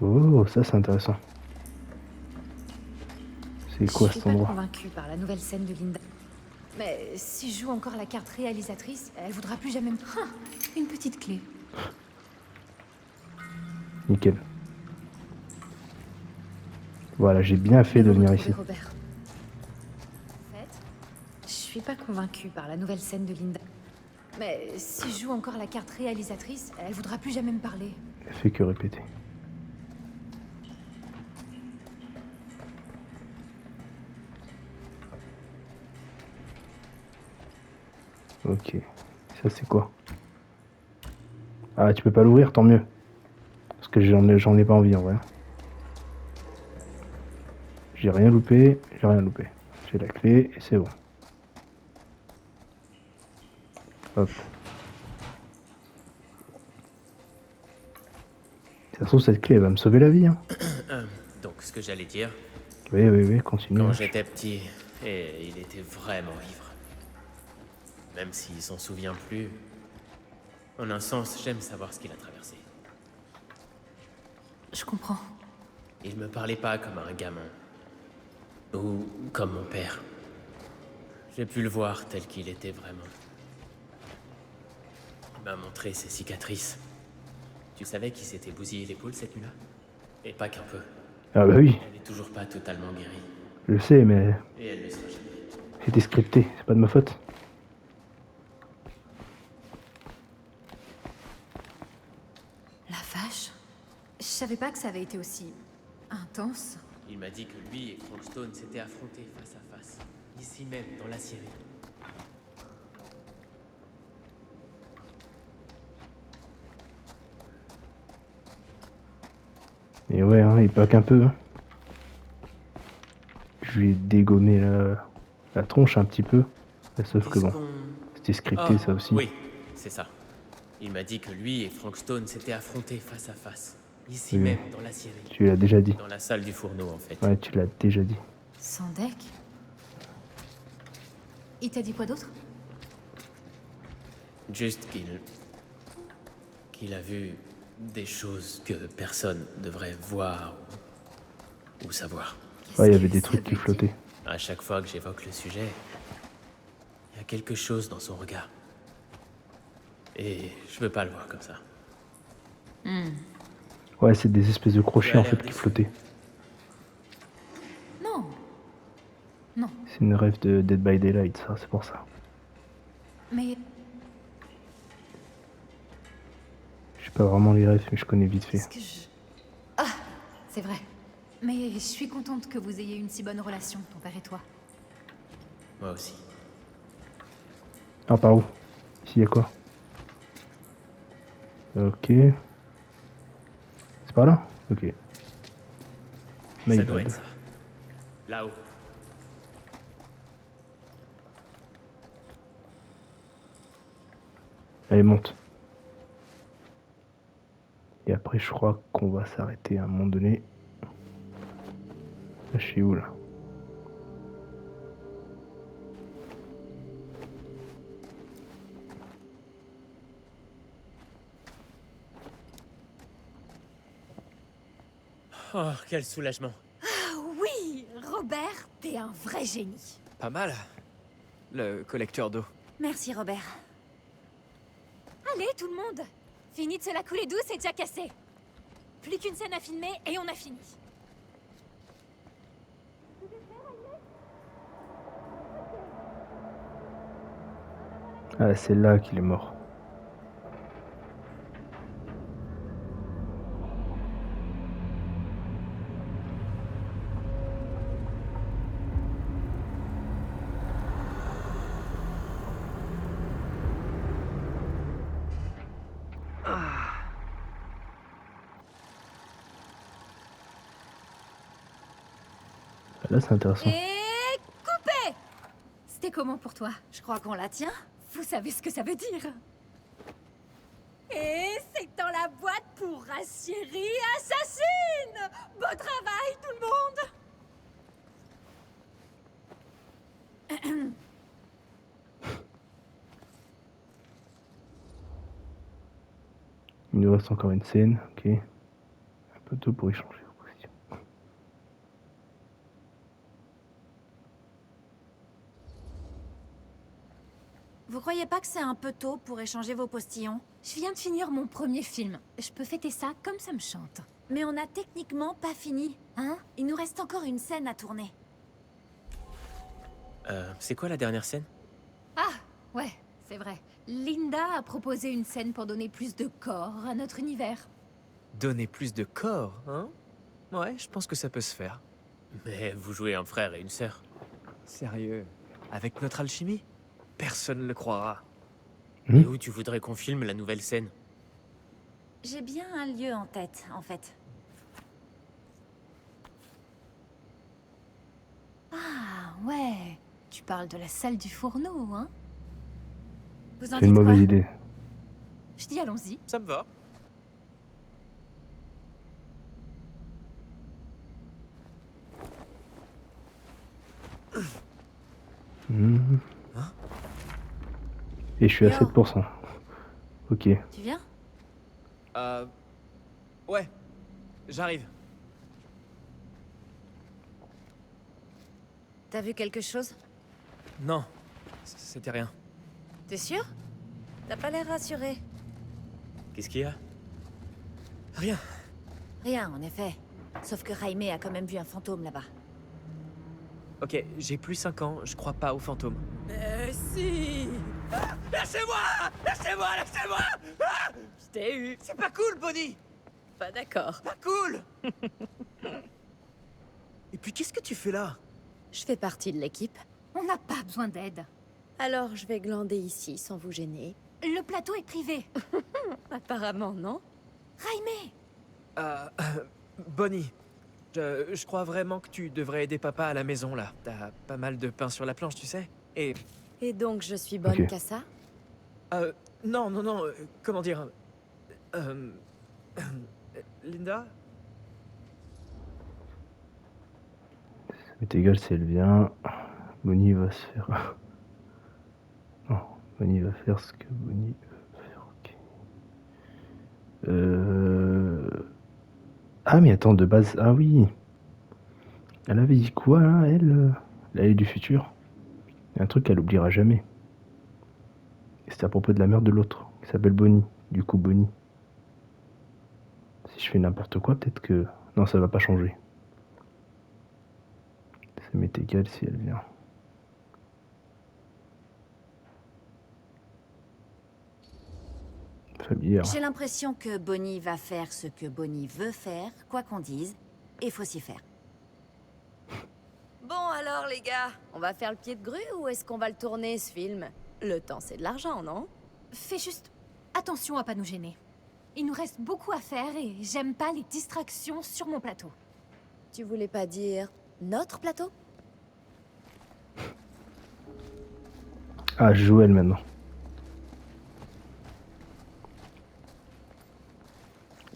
Oh, ça c'est intéressant. C'est quoi cet Je suis pas endroit? convaincue par la nouvelle scène de Linda. Mais si je joue encore la carte réalisatrice, elle voudra plus jamais me... Ah, une petite clé. Nickel. Voilà, j'ai bien fait de venir Retrouver ici. Robert. En fait, je suis pas convaincue par la nouvelle scène de Linda. Mais si je joue encore la carte réalisatrice, elle voudra plus jamais me parler. Elle fait que répéter. Ok. Ça c'est quoi? Ah, tu peux pas l'ouvrir, tant mieux. Parce que j'en ai pas envie en vrai. J'ai rien loupé, j'ai rien loupé. J'ai la clé et c'est bon. Hop. Ça se trouve, cette clé elle va me sauver la vie. Hein. Donc, ce que j'allais dire, Oui, continue. quand j'étais petit, et il était vraiment ivre. Même s'il s'en souvient plus, en un sens, j'aime savoir ce qu'il a traversé. Je comprends. Il me parlait pas comme un gamin. Ou comme mon père. J'ai pu le voir tel qu'il était vraiment. Il m'a montré ses cicatrices. Tu savais qu'il s'était bousillé l'épaule cette nuit-là? Et pas qu'un peu. Ah bah oui, Elle est toujours pas totalement guérie. je le sais, mais Et elle ne sera jamais. c'était scripté, c'est pas de ma faute. La vache. Je savais pas que ça avait été aussi... intense. Il m'a dit que lui et Frank Stone s'étaient affrontés face à face. Ici même, dans la Syrie. Et ouais, hein, il pas qu'un peu. Hein. Je lui ai dégommé la tronche un petit peu. Sauf que bon, c'était scripté ça aussi. Oui, c'est ça. Il m'a dit que lui et Frank Stone s'étaient affrontés face à face. Ici Oui. même, dans la Syrie. Tu l'as déjà dit. Dans la salle du fourneau, en fait. Ouais, tu l'as déjà dit. Sans deck. Il t'a dit quoi d'autre? Juste qu'il a vu des choses que personne devrait voir ou savoir. Ouais, il y avait des trucs qui flottaient. À chaque fois que j'évoque le sujet, il y a quelque chose dans son regard. Et je veux pas le voir comme ça. Ouais, c'est des espèces de crochets Tu as en l'air fait qui déçu. flottaient. Non. Non. C'est une rêve de Dead by Daylight, ça, c'est pour ça. Mais Je sais pas vraiment les rêves, mais je connais vite fait. est-ce que je... Ah, c'est vrai. Mais je suis contente que vous ayez une si bonne relation, ton père et toi. Moi aussi. Ah, par où? Ici, y a quoi? Ok. C'est par là? Ok. My Ça doit bad. être ça. Là-haut. Allez, monte. Et après, je crois qu'on va s'arrêter à un moment donné. Là, je suis où, là? Oh, quel soulagement. Ah oui, Robert, t'es un vrai génie. Pas mal. Le collecteur d'eau. Merci, Robert. Allez, tout le monde. Fini de se la couler douce et déjà cassé. Plus qu'une scène à filmer et on a fini. Ah, c'est là qu'il est mort. Là, c'est intéressant. Et coupé. C'était comment pour toi? Je crois qu'on la tient. Vous savez ce que ça veut dire? Et c'est dans la boîte pour Ratieri assassine. Bon travail tout le monde. Il nous reste encore une scène, ok. Un peu tôt pour échanger vos positions. Vous croyez pas que c'est un peu tôt pour échanger vos postillons? Je viens de finir mon premier film. Je peux fêter ça comme ça me chante. Mais on n'a techniquement pas fini. Hein? Il nous reste encore une scène à tourner. C'est quoi la dernière scène? Ah, ouais, c'est vrai. Linda a proposé une scène pour donner plus de corps à notre univers. Donner plus de corps, hein? Ouais, je pense que ça peut se faire. Mais vous jouez un frère et une sœur. Sérieux? Avec notre alchimie? Personne ne le croira. Et où tu voudrais qu'on filme la nouvelle scène? J'ai bien un lieu en tête, en fait. Ah, ouais. Tu parles de la salle du fourneau, hein? Vous en C'est une dites quoi? mauvaise idée. Je dis allons-y. Ça me va. Mhm. Et je suis à Yo. 7%. Ok. Tu viens? Ouais. J'arrive. T'as vu quelque chose? Non. C'était rien. T'es sûr? T'as pas l'air rassuré. Qu'est-ce qu'il y a? Rien. Rien, en effet. Sauf que Jaime a quand même vu un fantôme là-bas. Ok, j'ai plus 5 ans, je crois pas aux fantômes. Si! Lâchez-moi! Lâchez-moi! Lâchez-moi! Je t'ai eu. C'est pas cool, Bonnie. Pas d'accord. Pas cool. Et puis qu'est-ce que tu fais là? Je fais partie de l'équipe. On n'a pas besoin d'aide. Alors je vais glander ici sans vous gêner. Le plateau est privé. Apparemment, non? Jaime! Bonnie, je crois vraiment que tu devrais aider papa à la maison, là. T'as pas mal de pain sur la planche, tu sais. Et... Et donc je suis bonne Ok. qu'à ça? Non, comment dire... Linda? Ça m'est égal si elle vient. Bonnie va se faire. Non, Bonnie va faire ce que Bonnie veut faire. Ok. Ah, mais attends, de base. Ah oui. Elle avait dit quoi, là, elle? L'allée du futur. Il y a un truc qu'elle oubliera jamais. Et c'était à propos de la mère de l'autre, qui s'appelle Bonnie. Du coup, Bonnie. Si je fais n'importe quoi, peut-être que... Non, ça va pas changer. Ça m'est égal si elle vient. Familière. J'ai l'impression que Bonnie va faire ce que Bonnie veut faire, quoi qu'on dise, et faut s'y faire. Bon alors les gars, on va faire le pied de grue ou est-ce qu'on va le tourner ce film? Le temps c'est de l'argent, non? Fais juste attention à pas nous gêner. Il nous reste beaucoup à faire et j'aime pas les distractions sur mon plateau. Tu voulais pas dire notre plateau? Ah, je joue elle maintenant.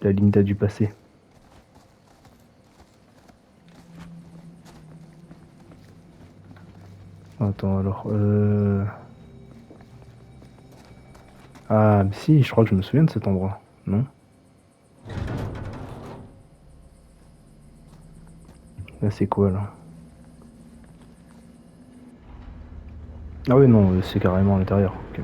La Linda du passé. Attends, alors... Ah, mais si, je crois que je me souviens de cet endroit, non? Là, c'est quoi, là? Ah oui, non, c'est carrément à l'intérieur. Ok.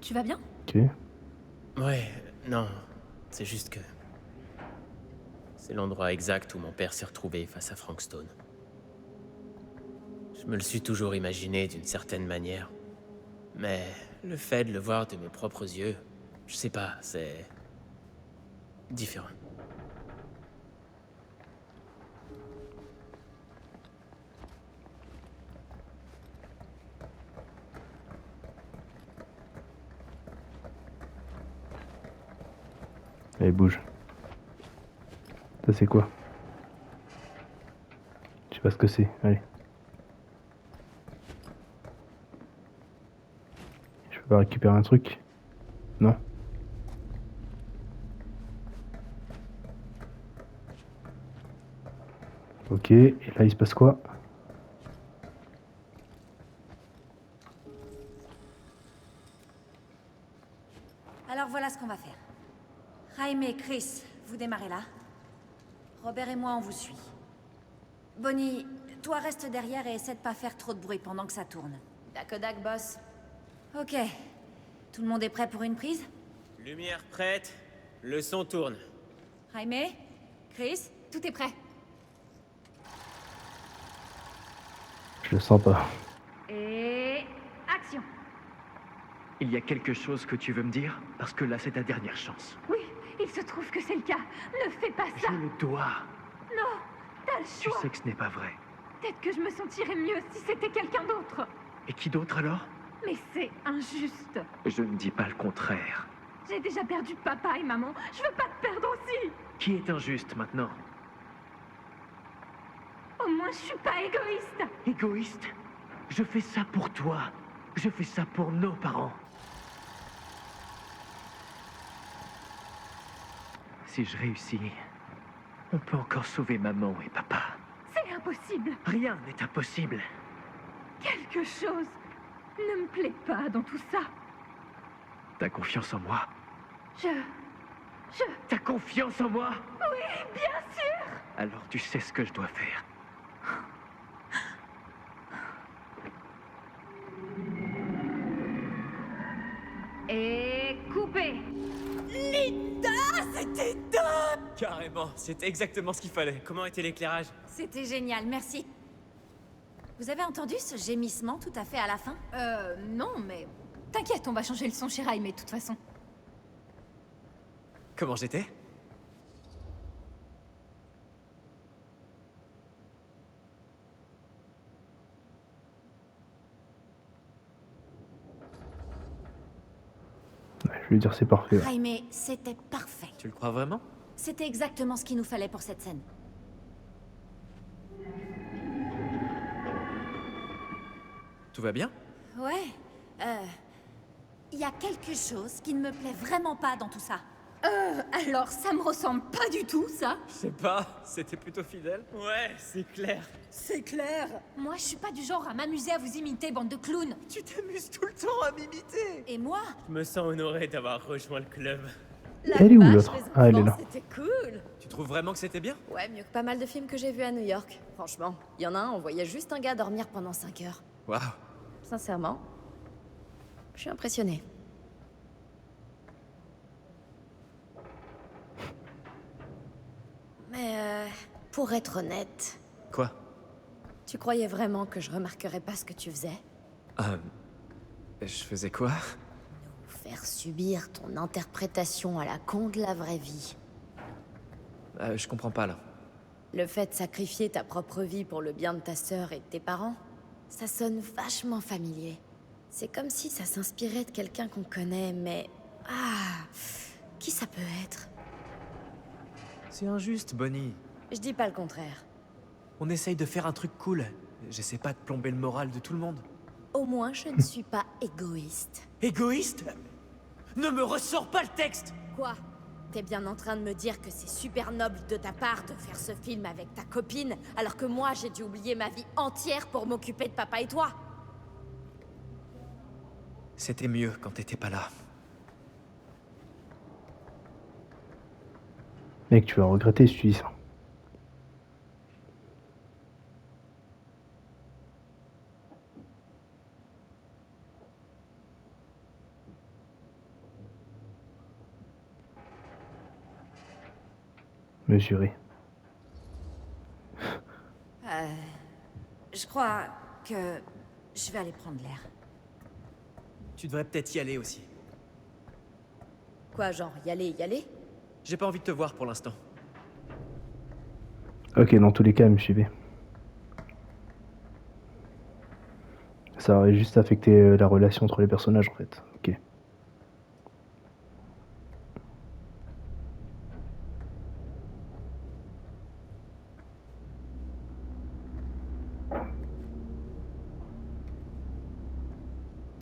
Tu vas bien? Ok. Ouais, non. C'est juste que... C'est l'endroit exact où mon père s'est retrouvé face à Frank Stone. Je me le suis toujours imaginé d'une certaine manière. Mais le fait de le voir de mes propres yeux, je sais pas, c'est... différent. Allez, bouge. Ça c'est quoi? Je sais pas ce que c'est. Allez. Je peux pas récupérer un truc? Non? Ok, et là il se passe quoi? Alors voilà ce qu'on va faire. Jaime et Chris, vous démarrez là. Robert et moi, on vous suit. Bonnie, toi reste derrière et essaie de pas faire trop de bruit pendant que ça tourne. Dac, boss. Ok. Tout le monde est prêt pour une prise? Lumière prête, le son tourne. Jaime? Chris? Tout est prêt. Je le sens pas. Et... action! Il y a quelque chose que tu veux me dire? Parce que là, c'est ta dernière chance. Oui, il se trouve que c'est le cas. Ne fais pas ça. Je le dois. Non, t'as le Tu choix. sais que ce n'est pas vrai. Peut-être que je me sentirais mieux si c'était quelqu'un d'autre. Et qui d'autre alors? Mais c'est injuste. Je ne dis pas le contraire. J'ai déjà perdu papa et maman. Je veux pas te perdre aussi. Qui est injuste maintenant? Au moins, je suis pas égoïste. Égoïste? Je fais ça pour toi. Je fais ça pour nos parents. Si je réussis, on peut encore sauver maman et papa. C'est impossible. Rien n'est impossible. Quelque chose ne me plaît pas dans tout ça. T'as confiance en moi? Je... T'as confiance en moi? Oui, bien sûr. Alors tu sais ce que je dois faire. Et coupé. C'était top! Carrément, c'était exactement ce qu'il fallait. Comment était l'éclairage? C'était génial, merci. Vous avez entendu ce gémissement tout à fait à la fin? Non, mais... T'inquiète, on va changer le son chez Raime, de toute façon. Comment j'étais? Ouais, je vais dire c'est parfait. Ouais. Jaime, c'était parfait. Tu le crois vraiment? C'était exactement ce qu'il nous fallait pour cette scène. Tout va bien? Ouais, il y a quelque chose qui ne me plaît vraiment pas dans tout ça. Alors, ça me ressemble pas du tout, ça. Je sais pas, c'était plutôt fidèle. Ouais, c'est clair. C'est clair. Moi, je suis pas du genre à m'amuser à vous imiter, bande de clowns. Tu t'amuses tout le temps à m'imiter. Et moi? Je me sens honoré d'avoir rejoint le club. Elle est où l'autre? Ah, elle est là. C'était cool. Tu trouves vraiment que c'était bien? Ouais, mieux que pas mal de films que j'ai vus à New York. Franchement, il y en a un, on voyait juste un gars dormir pendant 5 heures. Waouh. Sincèrement, je suis impressionnée. Mais pour être honnête, Quoi? tu croyais vraiment que je remarquerais pas ce que tu faisais? Je faisais quoi? Faire subir ton interprétation à la con de la vraie vie. Je comprends pas là. Le fait de sacrifier ta propre vie pour le bien de ta sœur et de tes parents, ça sonne vachement familier. C'est comme si ça s'inspirait de quelqu'un qu'on connaît, mais... Ah... Qui ça peut être? C'est injuste, Bonnie. Je dis pas le contraire. On essaye de faire un truc cool. J'essaie pas de plomber le moral de tout le monde. Au moins, je ne suis pas égoïste. Égoïste? Ne me ressors pas le texte! Quoi? T'es bien en train de me dire que c'est super noble de ta part de faire ce film avec ta copine, alors que moi, j'ai dû oublier ma vie entière pour m'occuper de papa et toi? C'était mieux quand t'étais pas là. Mec, tu vas regretter si tu dis ça. Mesurer. Je crois que je vais aller prendre l'air. Tu devrais peut-être y aller aussi. Quoi, genre, y aller? J'ai pas envie de te voir pour l'instant. Ok, dans tous les cas, elle me suivait. Ça aurait juste affecté la relation entre les personnages en fait. Ok.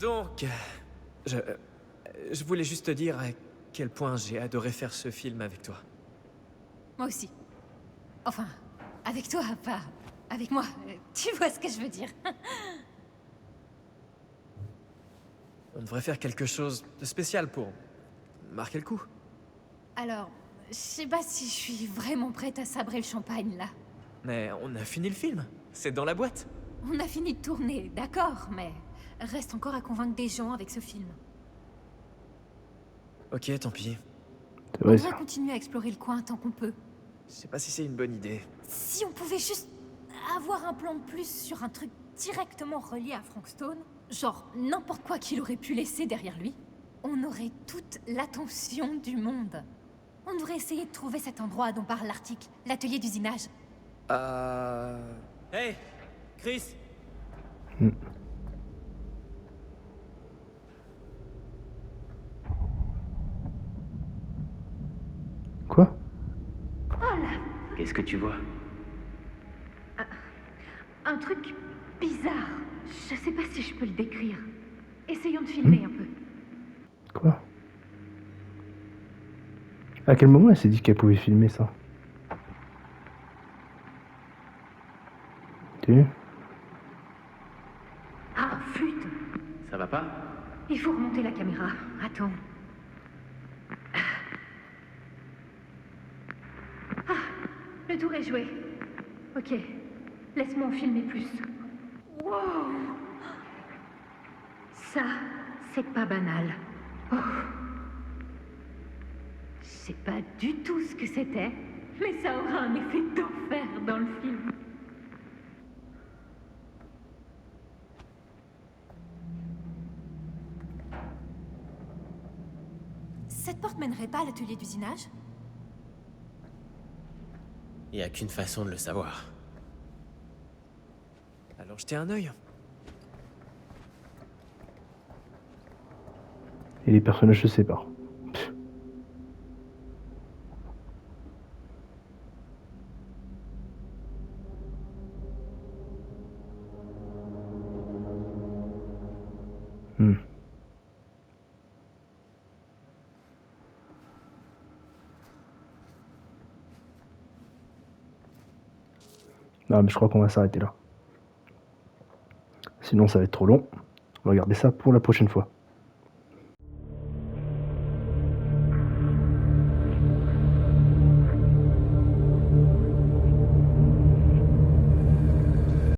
Donc, je voulais juste te dire à quel point j'ai adoré faire ce film avec toi. Moi aussi. Enfin, avec toi, pas avec moi. Tu vois ce que je veux dire. On devrait faire quelque chose de spécial pour marquer le coup. Alors, je sais pas si je suis vraiment prête à sabrer le champagne, là. Mais on a fini le film. C'est dans la boîte. On a fini de tourner, d'accord, mais reste encore à convaincre des gens avec ce film. Ok, tant pis. C'est On vrai, devrait ça. continuer à explorer le coin tant qu'on peut. Je sais pas si c'est une bonne idée. Si on pouvait juste avoir un plan de plus sur un truc directement relié à Frankstone, genre n'importe quoi qu'il aurait pu laisser derrière lui, on aurait toute l'attention du monde. On devrait essayer de trouver cet endroit dont parle l'article, l'atelier d'usinage. Hey, Chris. Quoi? Qu'est-ce que tu vois? Un truc bizarre. Je sais pas si je peux le décrire. Essayons de filmer un peu. Quoi? À quel moment elle s'est dit qu'elle pouvait filmer ça? Tu Ah, flûte. Ça va pas? Il faut remonter la caméra. Attends. Ah, le tour est joué. Ok, laisse-moi en filmer plus. Wow! Ça, c'est pas banal. Oh. Je sais pas du tout ce que c'était, mais ça aura un effet d'enfer dans le film. Cette porte mènerait pas à l'atelier d'usinage? Il y a qu'une façon de le savoir. Alors jetez un œil. Et les personnages se séparent. Pff. Hmm. Non, mais je crois qu'on va s'arrêter là. Sinon, ça va être trop long. On va garder ça pour la prochaine fois.